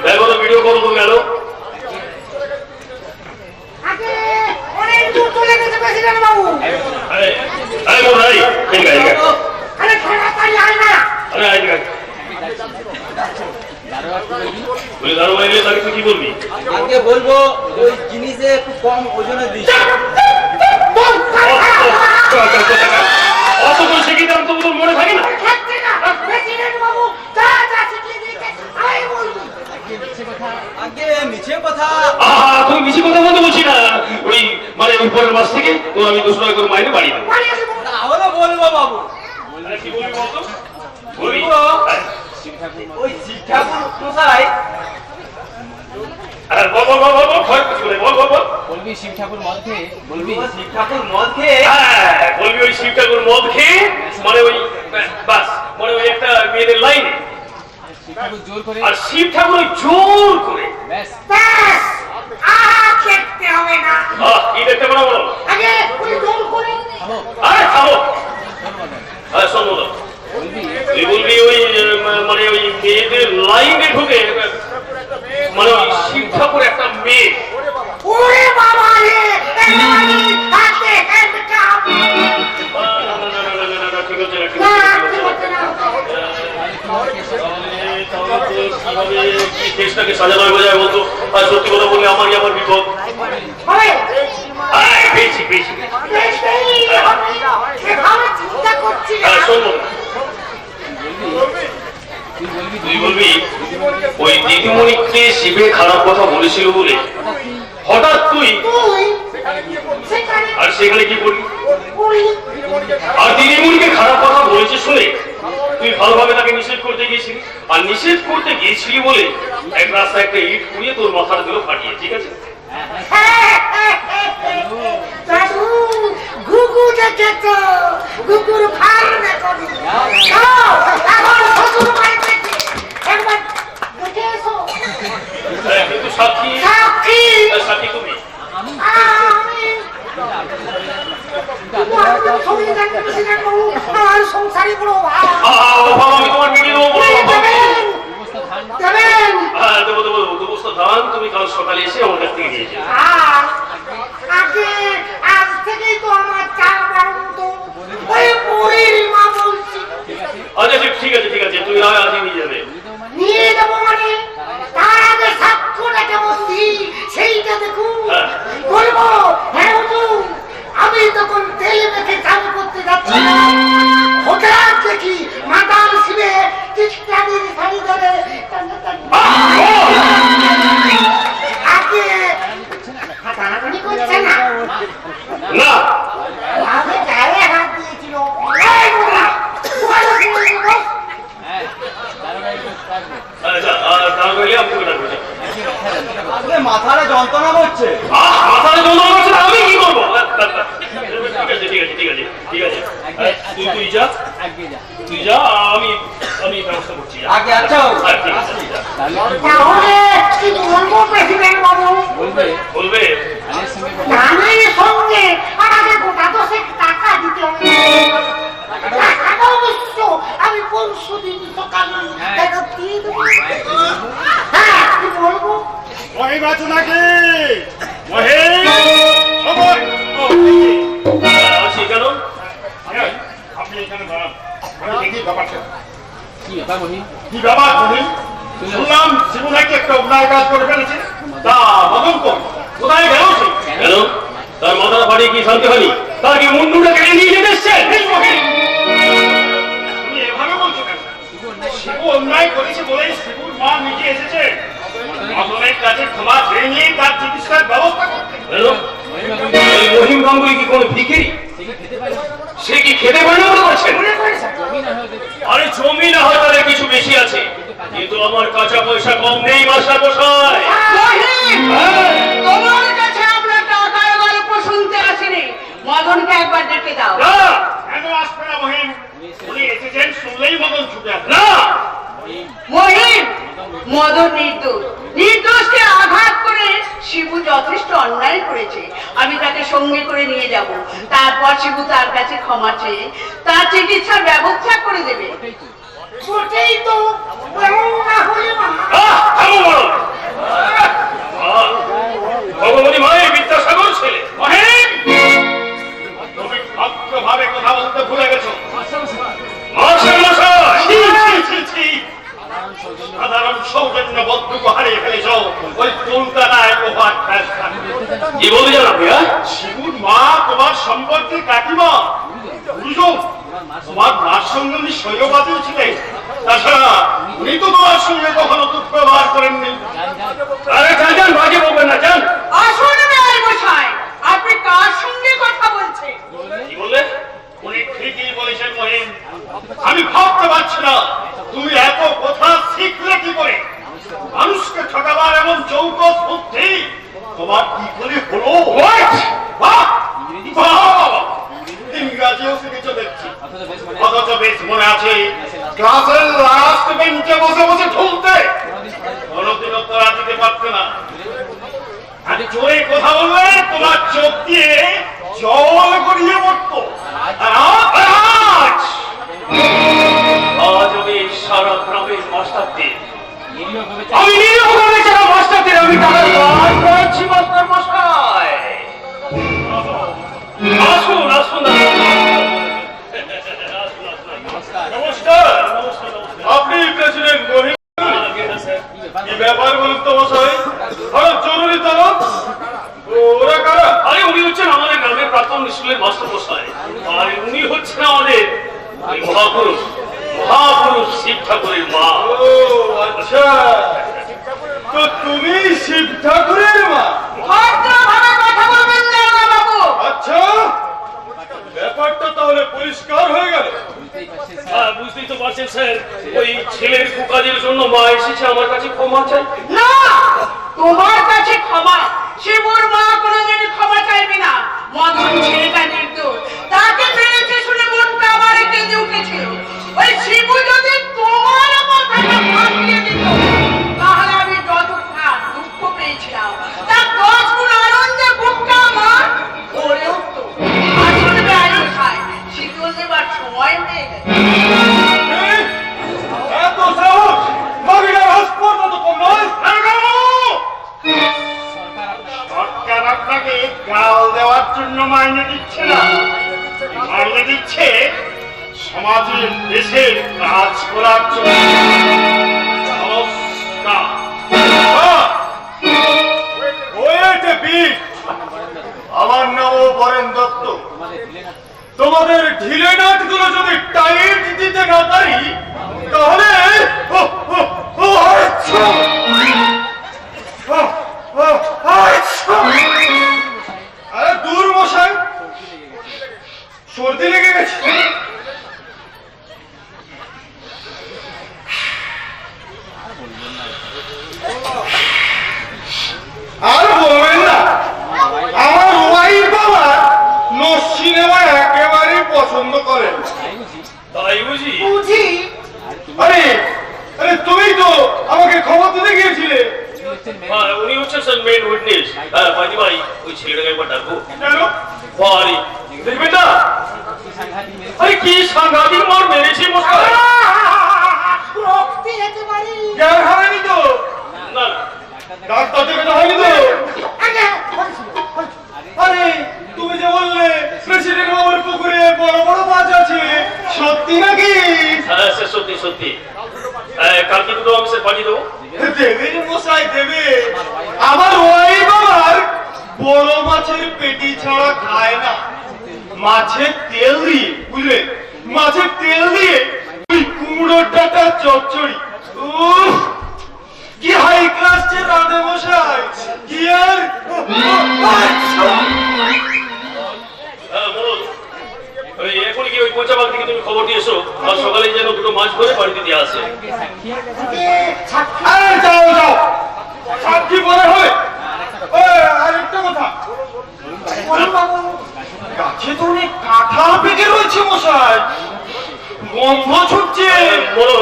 দেখো তো ভিডিও কল করে গেল। আগে অনেক দূর চলে গেছে প্রেসিডেন্ট বাবু। আরে আরে বল ভাই ঠিক আছে। আরে তাড়াতাড়ি আয় না। আরে আয় ঠিক আছে। বলে দারোয়ান এলে তাকে তুই কি বলবি? আগে বলবো ওই জিনিসে একটু কম ওজনে দিস। অত তো শিখি দাম তো তোর মনে থাকে না। থাকছে না প্রেসিডেন্ট বাবু যা যা শিখিয়ে দিয়েছে আমি বলবো। আগে মিছে কথা। তুমি বেশি কথা বলতে বলছি না। ওই মানে ওই পরের মাস থেকে তো আমি 200 টাকা করে মাইনে বাড়িয়ে দেবো। বাড়ি আসবো। তাহলে বলবো বাবু। আরে কি বলবি বলতো? বলবি? ওই শিব ঠাকুর কোথায়? আরে বল বল বল বল বল ভয় কিছু নেই, বল বল বল। বলবি শিব ঠাকুর মদ খেয়ে, বলবি শিব ঠাকুর মদ খেয়ে। হ্যাঁ, বলবি ওই শিব ঠাকুর মদ খেয়ে মানে ওই বাস মানে ওই একটা মেয়েদের লাইনে শিব ঠাকুর জোর করে। আর শিব ঠাকুর ওই জোর করে। ব্যাস ব্যাস দেখতে হবে না। কি দেখতে পারো বলো? আগে ওই জোর করে থামো। আরে থামো। শোন মদন, আরে শোন বলো। বলবি তুই বলবি ওই মানে ওই মেয়েদের লাইনে ঢুকে মানে ওই শিব ঠাকুর একটা মেয়ে। ওরে বাবা রে একেবারে হাতে হ্যান্ডকাপ। ঠিক আছে ঠিক না আছে ঠিক আছে না। দেশটাকে সাজানো বোঝায় বলতো। আর সত্যি কথা বললে আমারই আমার বিপদ। হবে পেয়েছি পেয়েছি। সেভাবে চিন্তা করছি না। শোনো তুই বলবি তুই বলবি ওই দিদিমণিকে শিবে খারাপ কথা বলেছিল বলে হঠাৎ তুই তুই সেখানে আর সেখানে কি করবি? করি আর দিদিমণিকে খারাপ কথা বলেছে শুনে তুই ভালোভাবে তাকে নিষেধ করতে গিয়েছিলি। আর নিষেধ করতে গিয়েছিলি বলে এক রাস্তায় একটা ইট পুড়িয়ে তোর মাথার দিল ফাটিয়ে। ঠিক আছে? দাদু গুগু দেখেছো গুগুর ফার্মে করি যাও এখন শ্বশুর বাড়িতে একবার দেখে এসো। কিন্তু সাক্ষী সাক্ষী সাক্ষী তুমি। আমি আমার সংসারী বড় ভাই আমি তোমার ভিডিও দেবেন দেবেন। দেবো দেবো দেবো। দু বস্তা ধান তুমি কাল সকালে এসে আমার কাছ থেকে নিয়ে যাবে। আগে আজ থেকেই তো আমার চার বারন্ত ওই বুড়ির মা বলছি আচ্ছা ঠিক আছে ঠিক আছে তুমি আজ নিয়ে যাবে। নিয়ে যাবো মানে তার আগে সাক্ষরটা কেমন দিই সেইটা দেখুন। বলবো হ্যাঁ হুজুর আমি তখন তেল মেখে চালু করতে যাচ্ছি হঠাৎ দেখি মাতাল শিবে খ্রিস্টানের শাড়ি ধরে আগে হাতাহাতি করছে না না আমি গায়ে হাত দিয়েছিল এই বুড়া, তোমার ওখানে বস। হ্যাঁ তারপরে থাকবে। আচ্ছা তার বলে আমি তোকে ডাকবো। আসলে মাথাটা যন্ত্রণা করছে। মাথায় যন্ত্রণা করছে না, আমি কি করবো? ঠিক আছে ঠিক আছে ঠিক আছে ঠিক আছে তুই যা আগে যা। তুই যা আমি আমি ব্যবস্থা করছি। আগে আচ্ছা ঠিক আছে তাহলে তাহলে কি বলবো প্রেসিডেন্ট বাবু বলবে বলবে আনের সঙ্গে ধানের সঙ্গে আমাকে গোটা 10 টাকা দিতে হবে। টাকাটা অবশ্য আমি পরশু দিন সকালে ফেরত দিয়ে দেবো। হ্যাঁ কি বলবো মহিম আছো নাকি? মহিম আছি কেন? আপনি এখানে দাঁড়ান। আমি দেখি ব্যাপারটা কি ব্যাপার মহিম? কি ব্যাপার মহিম? শুনলাম শিবু নাকি একটা অন্যায় কাজ করে ফেলেছে। তা মদন কোথায় গেল সে? কেন তার মাথাটা ফাটিয়ে কি শান্তি হয়নি? তার কি মুন্ডুটা কেটে নিয়ে যেতে এসছেন? তুমি এভাবে বলছো কেন? শিবু অন্যায় করেছে বলেই শিবুর মা নিজে এসেছে মদনের কাছে ক্ষমা চেয়ে নিয়ে তার চিকিৎসার ব্যবস্থা করতে। কেন? এই মহিম গাঙ্গুলি কি কোনো ভিখিরি? সে কি খেতে পারে না মনে করছেন? আরে জমি না হয় তাদের কিছু বেশি আছে, কিন্তু আমার কাঁচা পয়সা কম নেই মাস্টার মশাই। তোমার কাছে আমরা টাকার গল্প শুনতে আসিনি, মদনকে একবার ডেকে দাও। না কেন আসবে না মহিম? উনি এসেছেন শুনলেই মদন ছুটে আসবে। না মহিম, মদন নির্দোষ, নির্দোষকে আঘাত করে শিবু যথেষ্ট অন্যায় করেছে, আমি তাকে সঙ্গে করে নিয়ে যাব। তারপর শিবু তার কাছে ক্ষমা চেয়ে তার চিকিৎসার ব্যবস্থা করে দেবে। ওটাই তো এমন না হলে মা থামো মরণ। ভগবতী মায়ের বিদ্যাসাগর ছেলে মহেন, তুমি ভদ্রভাবে কথা বলতে ভুলে গেছো। মাস্টার মশাই, সাধারণ সৌজন্য বন্ধুকে হারিয়ে ফেলেছ ওই কলকাতায় প্রভাত ফ্যাশন। কি বলতে জানো ভাইয়া? শিবুর মা তোমার সম্পর্কে কাকিমা গুরুজন, তোমার মার সঙ্গে উনি শৈলবাদীও ছিলেন। তাছাড়া উনি তো তোমার সঙ্গে কখনো দুর্ব্যবহার করেননি। আরে যান ভাগে বলবেন না, যান। আসুন বেআই মশাই, আপনি কার সঙ্গে কথা বলছেন? কি বললেন? উনি ঠিকই বলেছেন মহিন। আমি ভাবতে পারছি না তুমি এত কথা শিখলে কি করে। মানুষকে ঠকাবার এমন চৌকস বুদ্ধি তোমার কি করে হলো? ইংরাজিও শিখেছ দেখছি, অথচ বেশ মনে আছে ক্লাসের লাস্ট বেঞ্চে বসে বসে ঝুলতে। কোনদিনও তোরা দিতে পারতে না। আর জোরে কথা বললে তোমার চোখ দিয়ে জল গড়িয়ে পড়তো। আজ আমি সারা গ্রামের মাস্টারদের, আমি নিরীহভাবে যারা মাস্টারদের আমি তাদের গান করেছি। মাস্টার মশাই আসুন, আসুন, নমস্কার। আপনি প্রেসিডেন্ট মহিন? কি ব্যাপার বলুন তো মশাই, হঠাৎ জরুরি তলব? ওরা কারা? আরে উনি হচ্ছেন আমাদের গ্রামের প্রাক্তন স্কুলের মাস্টার মশাই। আর উনি হচ্ছেন আমাদের মহাপুরুষ মহাপুরুষ শিব ঠাকুরের মা। ও আচ্ছা, তো তুমি শিব ঠাকুরের মা? ভদ্রভাবে কথা বলবেন না বাবু। আচ্ছা, ব্যাপারটা তাহলে পরিষ্কার হয়ে গেল। হ্যাঁ, বুঝতেই তো পারছেন স্যার, ওই ছেলের কুকাজের জন্য মা এসেছে আমার কাছে ক্ষমা চাই। না, তোমার কাছে ক্ষমা, শিবুর মা কোনোদিন ক্ষমা চাইবে না। মদন ছেলেটা নির্দোষ, তাকে মেরেছে শুনে মনটা আমার কেঁদে উঠেছিল। ওই শিবু যদি তোমার কথাটা ভাবিয়ে দিত, তাহলে আমি যতটা দুঃখ পেয়েছিলাম তার 10 গুণ আনন্দে বুকটা আমার ভরে উঠত। আসলে বেআই খায়, শীতল দেবার সময় হয়ে গেছে। এত সাহস মহিলার হাসপাতাল তো কম নয়। সরকার আপনাকে গাল দেওয়ার জন্য মাইনে দিচ্ছে না, মাইনে দিচ্ছে সমাজের দেশের কাজ করার জন্য। নমস্কার। আমার নামও বরেন দত্ত। তোমাদের ঢিলে নাটগুলো যদি টাইট দিতে না পারি তাহলে আরে দূর মশাই, সর্দি লেগে গেছে। আর বলবেন না, আমার ওয়াইফ বাবা নো সিনেমা একেবারেই পছন্দ করেন। তাই বুঝি? বুঝি। আরে আরে তুমি তো আমাকে খবর দিতে গিয়েছিলে। উনি হচ্ছেন স্যার মেন উইটনেস। বাদি ভাই, ওই ছেলেটাকে একবার ডাকবো। কেন? বাড়ি দেখবেন না? আরে কি সাংঘাতিক মার মেরেছে মশাই। রক্তে একেবারে জ্ঞান হারানি তো? না, ডাক্তার থেকে তো হয়নি তো? আরে তুমি যে বললে প্রেসিডেন্ট বাবুর পুকুরে বড় বড় মাছ আছে, সত্যি নাকি? হ্যাঁ স্যার, সত্যি সত্যি। কালকে দুটো অফিসে পাঠিয়ে দেবো। দেবে মশাই, দেবে। আমার ওই বাবার বড় মাছের পেটি ছাড়া খায় না, মাছের তেল দিয়ে, বুঝলে, মাছের তেল দিয়ে ওই কুমড়োর ডাটা চচ্চড়ি। উফ, কি হাই ক্লাস যে রাঁধে মশাই, কি আর। এখন কি ওই পঞ্চাবাগ থেকে তুমি খবর দিয়ে এসো, আর সকালে যেন দুটো মাছ ধরে বাড়িতে দিয়ে আসে। আরে যাও যাও, সাক্ষী পরে হবে। আরেকটা কথা, গাছে তো অনেক কাঁঠাল পেকে রয়েছে মশাই, গন্ধ ছুটছে। বলো,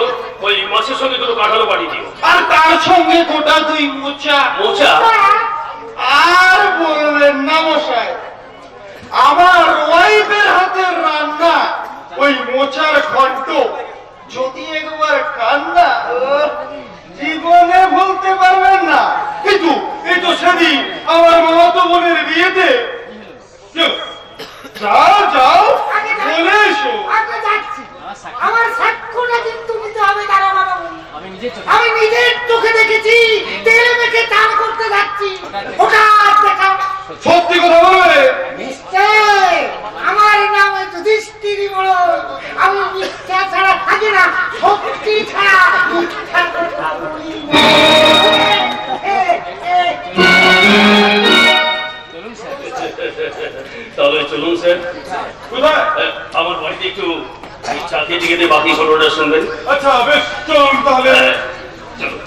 ওই মাছের সঙ্গে দুটো কাঁঠালও পাঠিয়ে দিও। আর তার সঙ্গে গোটা 2 মোচা। মোচা? আর বলবেন না মশাই, আমার ওয়াইফের হাতের রান্না ওই মোচার ঘন্ট যদি একবার কান্না জীবনে ভুলতে পারবেন না। কিন্তু এই তো সেদিন আমার মামাতো বোনের বিয়েতে যাও যাও বলে এসো। আগে যাচ্ছি, আমার সাক্ষ্যটা কিন্তু নিতে হবে তারা বাবা। আমি নিজের চোখে দেখেছি তেল মেখে চান করতে যাচ্ছি, ওটা দেখাও। সত্যি কথা বলবে? নিশ্চয়, আমার নাম যুধিষ্ঠির বড়। আমি মিথ্যা ছাড়া থাকি না, সত্যি ছাড়া মিথ্যার কথা বলি না। তাহলে চলুন স্যার, কোথায়? আমার বাড়িতে একটু চা খেতে খেতে বাকি ঘটনাটা শুনবেন। আচ্ছা বেশ, চলুন তাহলে। চলুন।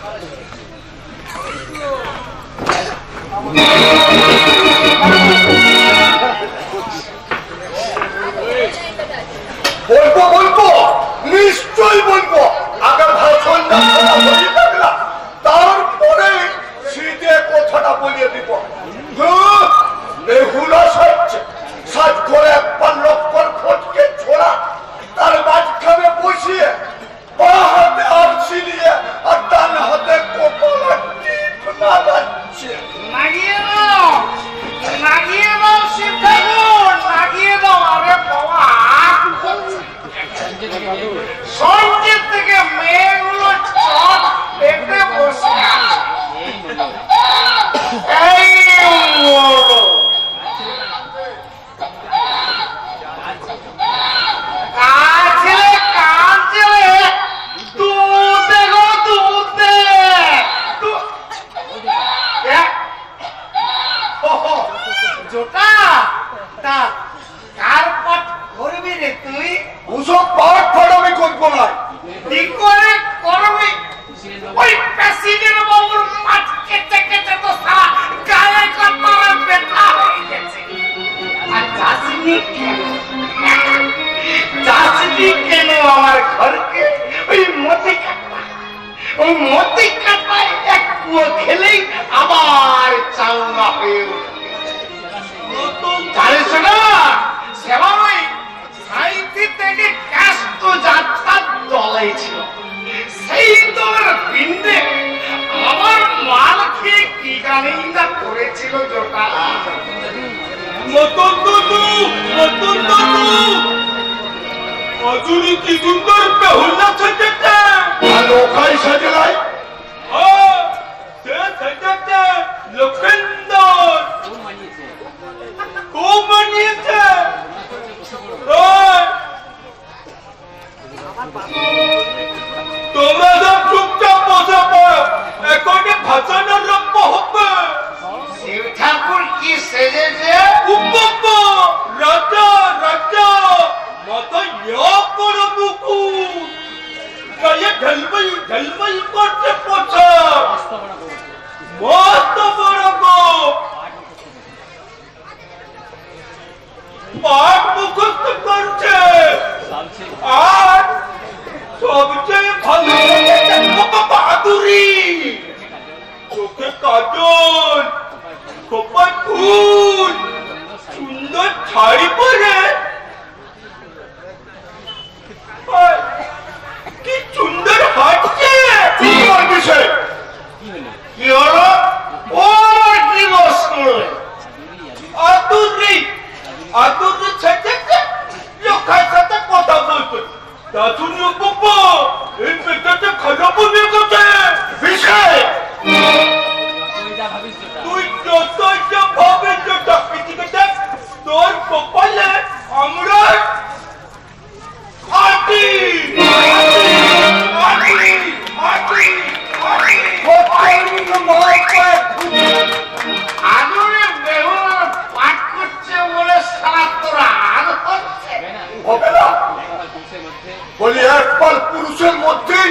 বলবো বলবো, নিশ্চয়ই বলবো। আগে ভাষণ থাকলাম, তারপরে শীতে কথাটা বলিয়ে দিব। বেহুলা সাজছে, সাজ করে একবার লক্কর ফটকে ছোড়া, তার মাঝখানে বসিয়ে বা হাতে আরছি নিয়ে আর ডান হাতে কপালে টিপ লাগাচ্ছে। লাগিয়ে দাও, লাগিয়ে দাও শিব ঠাকুর, লাগিয়ে দাও। আরে বাবা, সঞ্জের থেকে মেয়েগুলো চট পেটে বসে আছে। এই মোড়ো। কাছেলে কাছেলে দুধে গো দুধে। জোটা তা কার পাঠ করবি রে তুই? ওসব পাঠ ফাট আমি করবো না। কি করে করবি? ওই প্রেসিডেন্ট বাবুর মাছ কেটে কেটে তো সারা গায়ে কতরে ব্যথা হয়ে গেছে। আর যাসনি কেন? যাসনি কেন আমার ঘরকে? ওই মতি কাটা, ওই মতি কাটায় এক কুয়ো খেলেই আবার চাউনা হয়ে উঠবে। জানিস না, সেবার ওই সাইতি থেকে কাস্ত যাত্রার দলাই ছিল। সেই দলের পিণ্ডে আমার মাল খেয়ে কি গানেই না করেছিল জোটা। মতন দাদু, মতন দাদু, অজুরি কি সুন্দর বেহুলা সেজেছে। লোকাই সাজে নাই। সে সেজেছে লক্ষেন্দর। খুব মানিয়েছে। তোমরা সব চুপচাপ বসে পড়ো, এখনই ভাষণের রক্ষ হবে। শিব ঠাকুর কি সেজেছে? রাজা রাজা মাথায় বড় বুকুর, গায়ে ঝলমল ঝলমল করছে পোশাক, মস্ত বড় গো, পাঠ মুখস্থ করছে। আর সবচেয়ে ভালো লেগেছে বাহাদুরি, চোখে কাজল, খোপায় ফুল, সুন্দর শাড়ি পরে। কি সুন্দর হাঁটছে। তোমার বিষয় কি হলো? ও কি বস করলে? আদুরি আদুরি ছেড়ে লোকের সাথে কথা বলছে। তা শুনিও বাবা, এই মেয়েটাতে খারাপ হয়ে গেছে। বিষয় তুই যতই যা ভাবিস যেটা পৃথিবীতে দেখ, তোর কপালে আমরা আছি। আদরে বেহুলা পাঠ করছে বলে সারা তোরা আর হচ্ছে। হবে না। বলি একবার পুরুষের মধ্যেই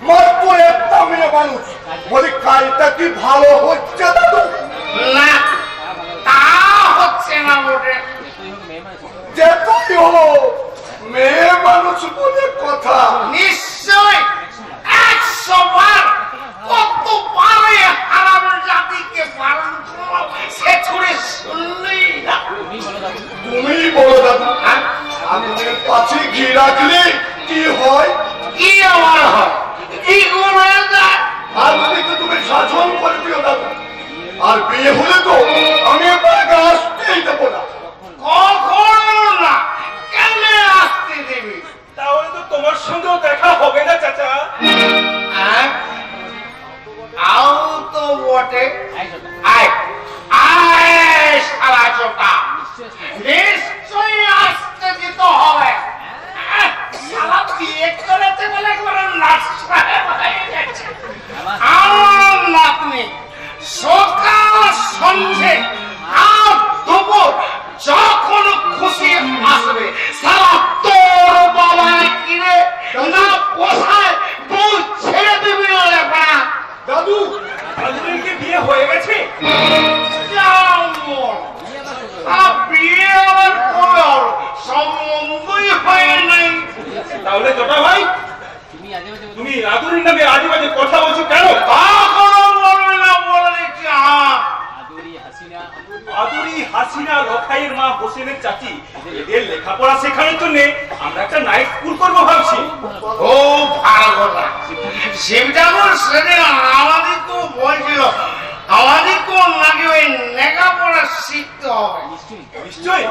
মাত্র একটা মেয়ে মানুষ। বলি কাজটা কি ভালো হচ্ছে দাদু? না, তা হচ্ছে না বটে। যেটাই হলো মেয়ে মানুষ বলে কথা। নিশ্চয় 100 বার, কত পারে হারামের জাতিকে পালন করলো তুমি বলো দাদু, আগুনের পাশে ঘি রাখলে কি হয়? কি আমার হয়? কি করে যায়? আগুনকে তুমি শাসন করে দিও দাদু। আর বিয়ে হলে তো আমি আপনাকে আসতেই দেবো না। কখনো না। কেন আসতে দিবি? তাহলে তো তোমার সঙ্গেও দেখা হবে না চাচা। আও তো বটে। আয় আয় শালা চোটা, নিশ্চয়ই আসতে দিতে হবে। শালা বিয়ে করেছে বলে একবারে নাচা হয়ে গেছে। আমার নাতনি সকাল সন্ধে আর দুপুর যখন খুশি আসবে। সারা তোর বাবা কিনে না পোষায় বউ ছেড়ে দিবি না। দাদু, আজকের কি বিয়ে হয়ে গেছে? বিয়ে আমার কবে হলো? সম্বন্ধই হয় নাই। তাহলে জটা ভাই, তুমি আদুরির নামে আজে বাজে কথা বলছো কেন? কখনো বলবে না বলে দিচ্ছি। আদুরি, হাসিনা, লখাইয়ের মা, হোসেনের চাচি, এদের লেখাপড়া শেখানোর জন্য আমরা একটা নাইট স্কুল করবো ভাবছি। খুব ভালো কথা। শিবঠাকুর সেদিন আমাদেরকেও বলছিল আমাদেরকেও নাকি ওই লেখাপড়া শিখতে হবে। নিশ্চয়ই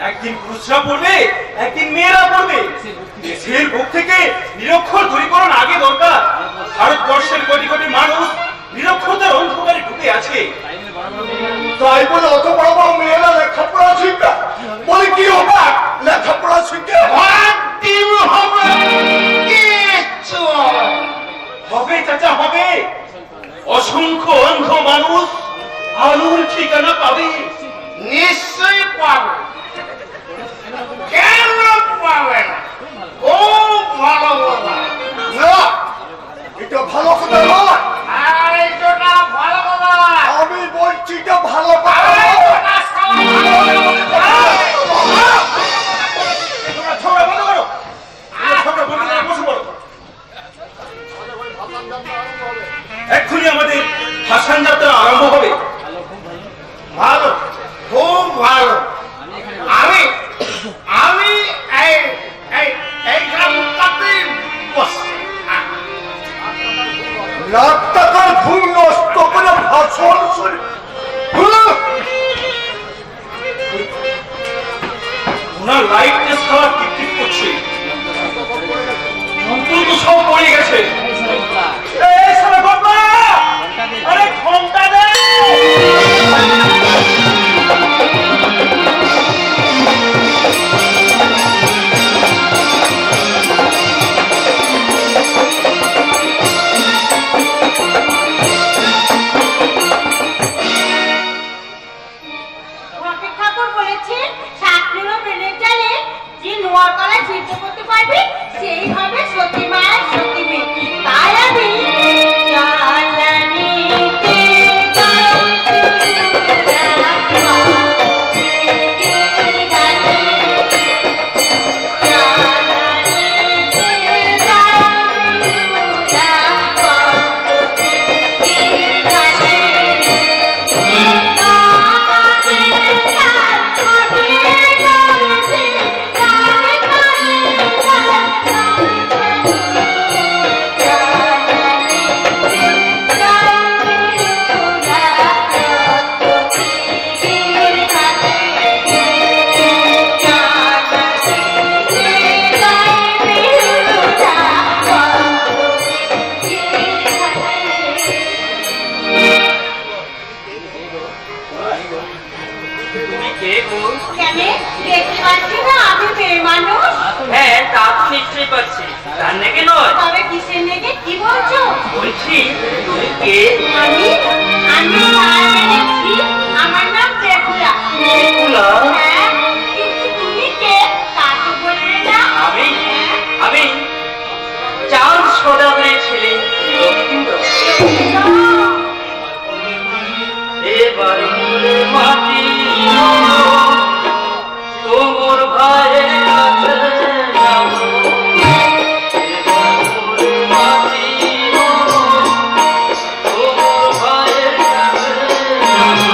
একদিন পুরুষরা পড়বে, একদিন মেয়েরা পড়বে। দেশের বুক থেকে নিরক্ষর দূরীকরণ আগে দরকার। ভারতবর্ষের কোটি কোটি মানুষ নিরক্ষরতার অন্ধকারে ডুবে আছে। তাই বলে অত বড় বড় মেয়েরা লেখাপড়া শিখবে? বলে কি হবে লেখাপড়া শিখে? হবে চাচা, হবে। অসংখ্য অন্ধ মানুষ আলোর ঠিকানা পাবে। নিশ্চয়ই পাবে। কেন পাবে না? খুব ভালো কথা। না, এটা ভালো কথা নয়। আর এইটা ভালো কথা। আমি বলছি এটা ভালো কথা আর নয়। এইটা শালা ভালো কথা। তোমরা ঝগড়া বন্ধ করো। ঝগড়া বন্ধ করে বসে পড়ো। এক্ষুনি আমাদের ভাসান যাত্রা আরম্ভ হবে। ভালো, খুব ভালো। আমি আমি এই এই এইখানটাতেই বসছি। লাখ টাকার ফুল নষ্ট করে ভাষণ শুনি। ওনার লাইটটা সারা টিকটিক করছে। অন্তত সব পড়ে গেছে। এই সারা বাবা, আরে ঘন্টা দে। রফিক ঠাকুর বলেছে শাস্ত্রীয় প্রেমের জালে যে নোয়ার গলায় ছিটে করতে পারবে সেই হবে সতী মায়ের সতী মেয়ে। তাই আমি কেন দেখতে পাচ্ছি না আমি মেয়ে মানুষ? হ্যাঁ, তা তো নিশ্চয়ই পাচ্ছি। তার নাকি নয়? তবে কিসের নেগে কি বলছো? বলছি তুমি কে? আমি আমি তার এনেছি, আমার নাম বেহুলা। বেহুলা? হ্যাঁ, কিন্তু তুমি কে তা তো বললে না। আমি চাঁদ সদাগরের ছেলে লক্ষ্মীন্দর। এবার মাটি তোমার ভাইয়ের কাছে যাবো। এবার মাটি তোমার ভাইয়ের কাছে যাবো।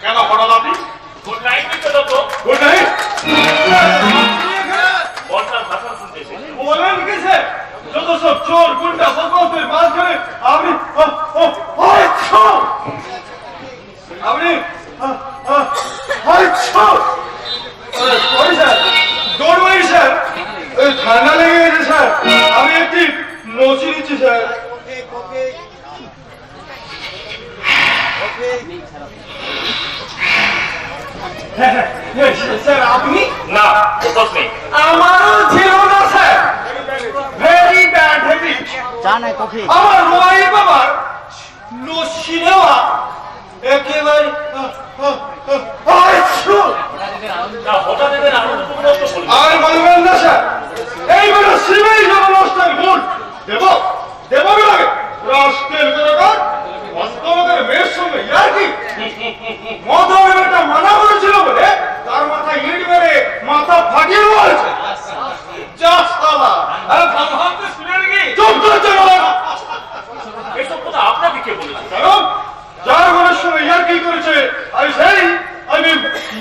কেন হঠাৎ আপনি গুড নাইট দিতে দাও তো। গুড নাইট বলটার ভাষণ শুনতে এসেছি। বলেন কি স্যার যত সব চোর গুন্ডা বদমাশের মাঝখানে আপনি আপনি sorry sir don't worry sir ঠান্ডা লেগে গেছে স্যার আমি একটি নচি নিচ্ছি স্যার স্যার আপনি না অভ্যাস নেই। আমারও ছিল না স্যার ভেরি ব্যাড হ্যাবিট চা নাই কফি আমার রোয়াই বাবার লস্যি নেওয়া একেবারে না হঠাৎ এদের আনন্দপূর্ণ নষ্ট করবে। আর বলবেন না স্যার এইবারে শিবেই যেন নষ্টের গুণ দেব দেব লাগে রাষ্ট্রের দরকার বাস্তবতার মেয়ের সঙ্গে ইয়ার কি মধুমেটা মানা করেছিল বলে তার মাথায় ইট মেরে মাথা ফাটিয়ে দেওয়া হয়েছে যা সালা আরে ভাবতে শুনে নাকি চুপ করে চলো এসব কথা আপনাকে কে বলেছে? কারণ যার মনের সঙ্গে ইয়ার কি করেছে আমি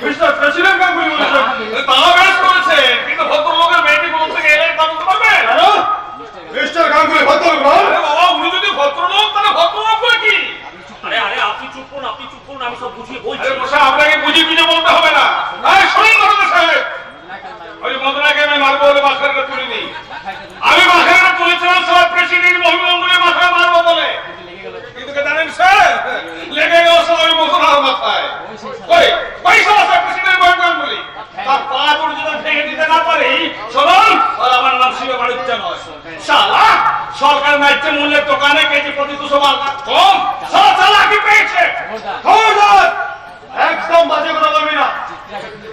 মিস্টার প্রেসিডেন্ট গাঙ্গুলি বলেছে তা বেশ করেছে, কিন্তু ভদ্রলোকের মেয়েটি কোথা থেকে এলেন তা বলতে পারবেন? কেন মিস্টার গাঙ্গুলি ভদ্রলোক নন? আরে বাবা, উনি যদি ভদ্রলোক তাহলে ভদ্রলোক করে কি? আরে আরে আপনি চুপ করুন, আমি সব বুঝিয়ে বলছি। আরে মশাই আপনাকে বুঝিয়ে কিছু বলতে হবে না আরে শুনুন ঘটনা সাহেব ওই না পারি শোন, আর আমার নাম শিবে বাড়িতে নয় শালা। সরকার ন্যায্য মূল্যের দোকানে কেজি প্রতি 200 টাকা কম, শালা চালাকি পেয়েছে। খবরদার, একদম বাজে কথা বলবি না।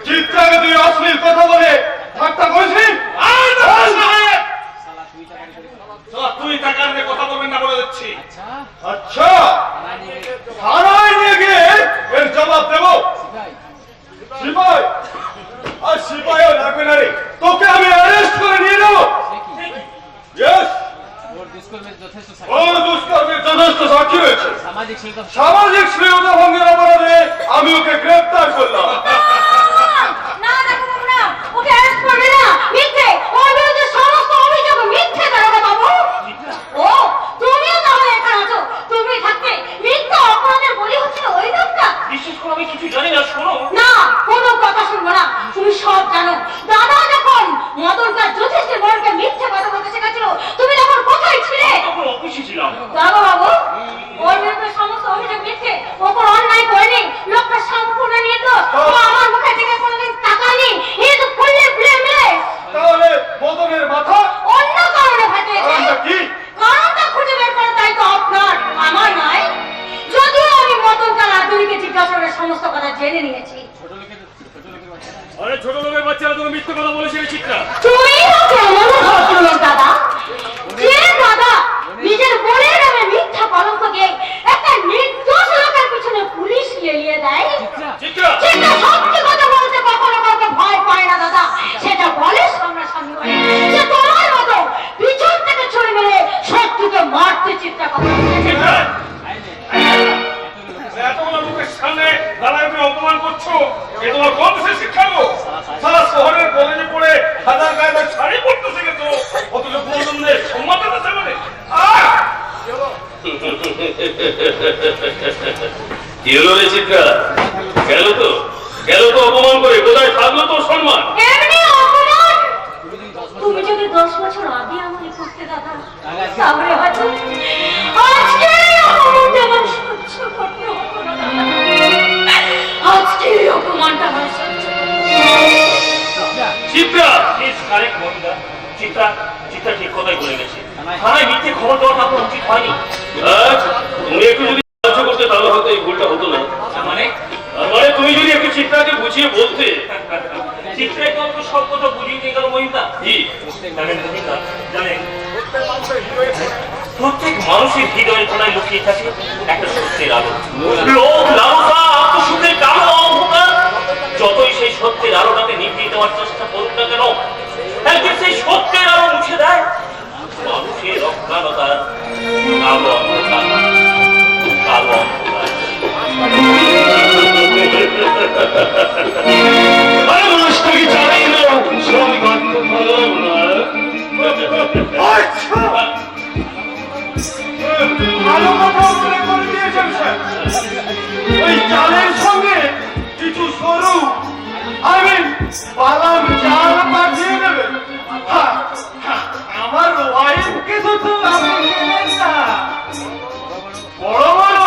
চিত্রাকে তুই অশ্লীল কথা বলে ঠাট্টা করেছিস? তুই টাকার নিয়ে কথা বলবেন না বলে দিচ্ছি। আচ্ছা, থানায় নিয়ে গিয়ে এর জবাব দেবো। সিপাই, আর সিপাইও লাগবে না রে, তোকে আমি অ্যারেস্ট করে নিয়ে যাবো। Yes! ওর দুষ্কর্মের যথেষ্ট সাক্ষী রয়েছে। সামাজিক শ্রেয়তা ভঙ্গের অপরাধে আমি ওকে গ্রেফতার করলাম। না না না, ওকে অ্যারেস্ট করবে না, মিথ্যে। ওর বিরুদ্ধে সমস্ত অভিযোগ মিথ্যে দাঁড়াবে বাবু। ও, তুমিও তাহলে এখানে আছো। তুমি থাকতে মিথ্যা অপরাধের বলি হচ্ছিল ওই লোকটা। বিশেষ করে আমি কিছু জানি না, শোনো। না, কোনো কথা শুনবো না। তুমি সব জানো। দাদা যখন মদনকার যথেষ্ট বড়কে মিথ্যে কথা বলতে শেখাচ্ছিল, তুমি তখন কোথায় ছিলে? তখন অফিসে ছিলাম। দাদা বাবু, ওর বিরুদ্ধে সমস্ত অভিযোগ মিথ্যে। ও কোনো অন্যায় করেনি। লোকটা সম্পূর্ণ নির্দোষ। ও আমার মুখে দিকে কোনোদিন তাকায়নি। এই তো ফুললে ফুলে মিলে। তাহলে মদনের মাথা অন্য কারণে ফাটিয়েছে। কারণটা কি? কারণটা খুঁজে বের করার দায়িত্ব আপনার, আমার নয়। যদিও আমি মদনকার আধুনিকে জিজ্ঞাসা করে সমস্ত কথা জেনে নিয়েছি। আরে ছোট লোকের বাচ্চারা তুমি মিথ্যে কথা বলেছে চিত্রা। তুমি কেমন ভদ্রলোক দাদা? যে দাদা নিজের বোনের নামে মিথ্যা কলঙ্ক দিয়ে একটা নির্দোষ লোকের পিছনে পুলিশ লেলিয়ে দেয়। চিত্রা, সেটা সত্যি কথা বলতে কখনো কাউকে ভয় পায় না দাদা। সেটা বলে সামনাসামনি বলে। সে তোমার মতো পিছন থেকে ছুরি মেরে শত্রুকে মারতে চিন্তা করে। চিত্রা, এতগুলো লোকের সামনে দাঁড়ায় তুমি অপমান করছো, এ তোমার কোন দেশের শিক্ষা গো? সারা শহরের কলেজে পড়ে হাজার গায়ে শাড়ি পরতে শিখেছো, অথচ গুরুজনদের সম্মান দিতে মানে কি হলো রে চিত্রা? গেল তো অপমান করে, কোথায় থাকলো তোর সম্মান? এমনি অপমান। তুমি যদি 10 বছর আগে আমাকে করতে দাদা, তাহলে হয়তো আজকে অপমানটা আমার সহ্য করতে হতো না দাদা। আজকে অপমানটা আমার সহ্য করতে হতো। চিত্রা ইজ কারেক্ট মহিলা। চিত্রা ঠিক কথাই বলে গেছে। থানায় মিথ্যে খবর দেওয়াটা আপনার উচিত হয়নি। তুমি একটু যদি সাহায্য করতে তাহলে হয়তো এই ভুলটা হতো না। মানে তুমি যদি একটু চিত্রাকে বুঝিয়ে বলতে। চিত্রাকে আমাকে সব কথা বুঝিয়ে দিয়ে গেল মহিলা। কি জানেন, প্রত্যেক মানুষের হৃদয়ের কোনায় লুকিয়ে থাকে একটা সত্যের আলো। লোক লালসা, আত্মসুখের কালো অহংকার, যতই সেই সত্যের আলোটাকে নিভিয়ে দেওয়ার চেষ্টা করুক না কেন, একদিন সেই সত্যের আলো মুছে দেয় মানুষের অজ্ঞানতার কালো অন্ধকার। মানুষটাকে জানাই না সব গন্ধ ভালো না। ভালো কথা মনে করে দিয়েছেন স্যার। ওই চালের সঙ্গে কিছু সরু বালাম চাল পাঠিয়ে দেবেন। আমার ওয়াইফকে তো আপনি চেনেন না। বড় বড়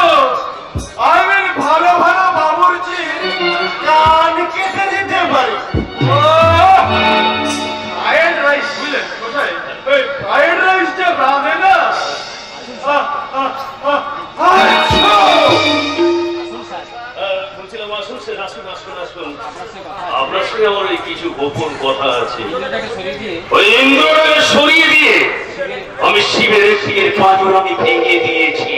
ভালো ভালো বাবুর্চি কান কেটে দিতে পারি। ফ্রাইড রাইস বুঝলেন কোথায়? ওই ফ্রাইড রাইসটা রাঁধে না। বলছিলাম আসুন আপনার সঙ্গে আমার কিছু গোপন কথা আছে। ওই ইন্দ্রটাকে সরিয়ে দিয়ে আমি শিবের শিবের পাঁজর আমি ভেঙে দিয়েছি।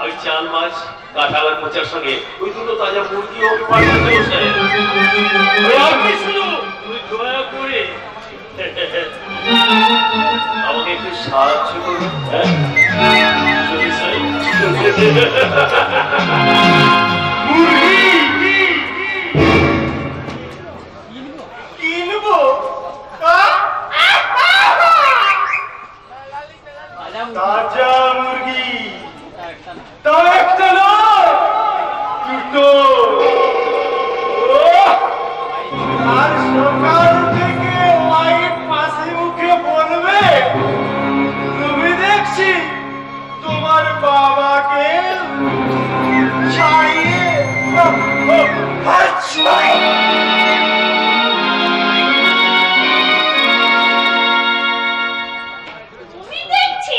ওই চাল মাছ কাঁঠালের মোচার সঙ্গে ওই দুটো তাজা মুরগিও আমি পাঠাতে আপনি শুধু দয়া করে আমাকে একটু সাহায্য করুন। কিনবো তাজা মুরগি, তাও একটা নয়, দুটো। আর সকাল থেকে ওয়াইফ পাশে মুখে বলবে, তুমি দেখছি তোমার বাবা তুমি দেখছি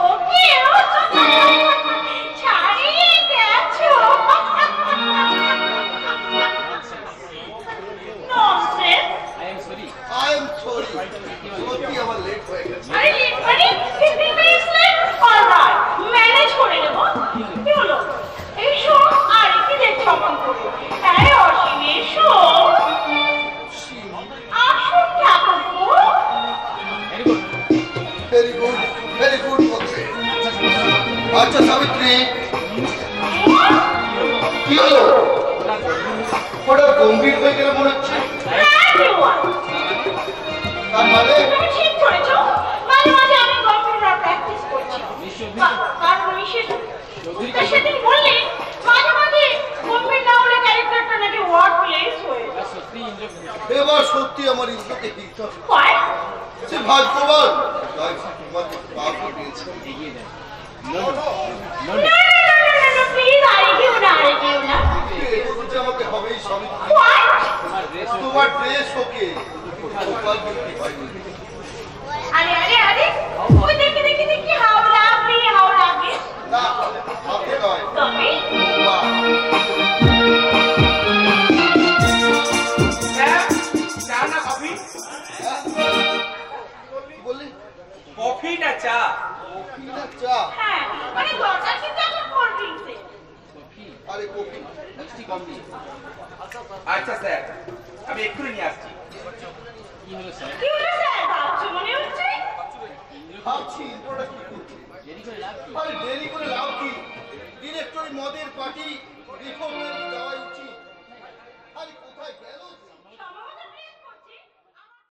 ওকেও ছাড়িয়ে গেছো। Nonsense! আই এম সরি, সত্যি আমার লেট হয়ে গেছে। আরে মানে 15 minutes late? All right, manage করে নেবো। কি হলো? এসো আর একটু দেখো অমন করে। এই অসীম এসো। আসুন ঠাকুরপো। ভেরি গুড মন্ত্রী। আচ্ছা সাবিত্রী, কি হলো? ওটা গম্ভীর হয়ে গেলে মনে হচ্ছে। Everyone! তার মানে তুমি ঠিক করেছো। মাঝে মাঝে আমি গল্পটা প্র্যাকটিস করছি। কারণ সেদিন বললে মাঝে মাঝে গম্ভীর না হলে ক্যারেক্টারটা নাকি ওয়ার্ড প্লেস হয়ে যায়। এবার সত্যি আমার ইন্দ্রকে দিতে হবে। Why? সে ভাগ্যবান, তাই তোমাকে পাপড় দিয়েছে। No, please, argue না। এগুলো যে আমাকে হবেই সাবিত্রী। What? তোমার ড্রেস ওকে সকাল করতে পারিনি। আরে ওই দেখি হাউ লাভলি না, হাতে নয়। তবে বাহ, চা না কফি? কি বললি? কফি না চা? কফি না চা? হ্যাঁ মানে দরকার কিন্তু এখন কোল্ড ড্রিঙ্কসে। আরে কফি। আচ্ছা স্যার, আমি এক্ষুনি নিয়ে আসছি। কি হলো স্যার, ভাবছো মনে হচ্ছে? ভাবছি ইন্দ্রটা কি করছে। আরে দেরি করে লাভ কি? ডিরেক্টরি মদের পার্টি রিপোর্ট দেওয়া উচিত। আরে কোথায় গেল?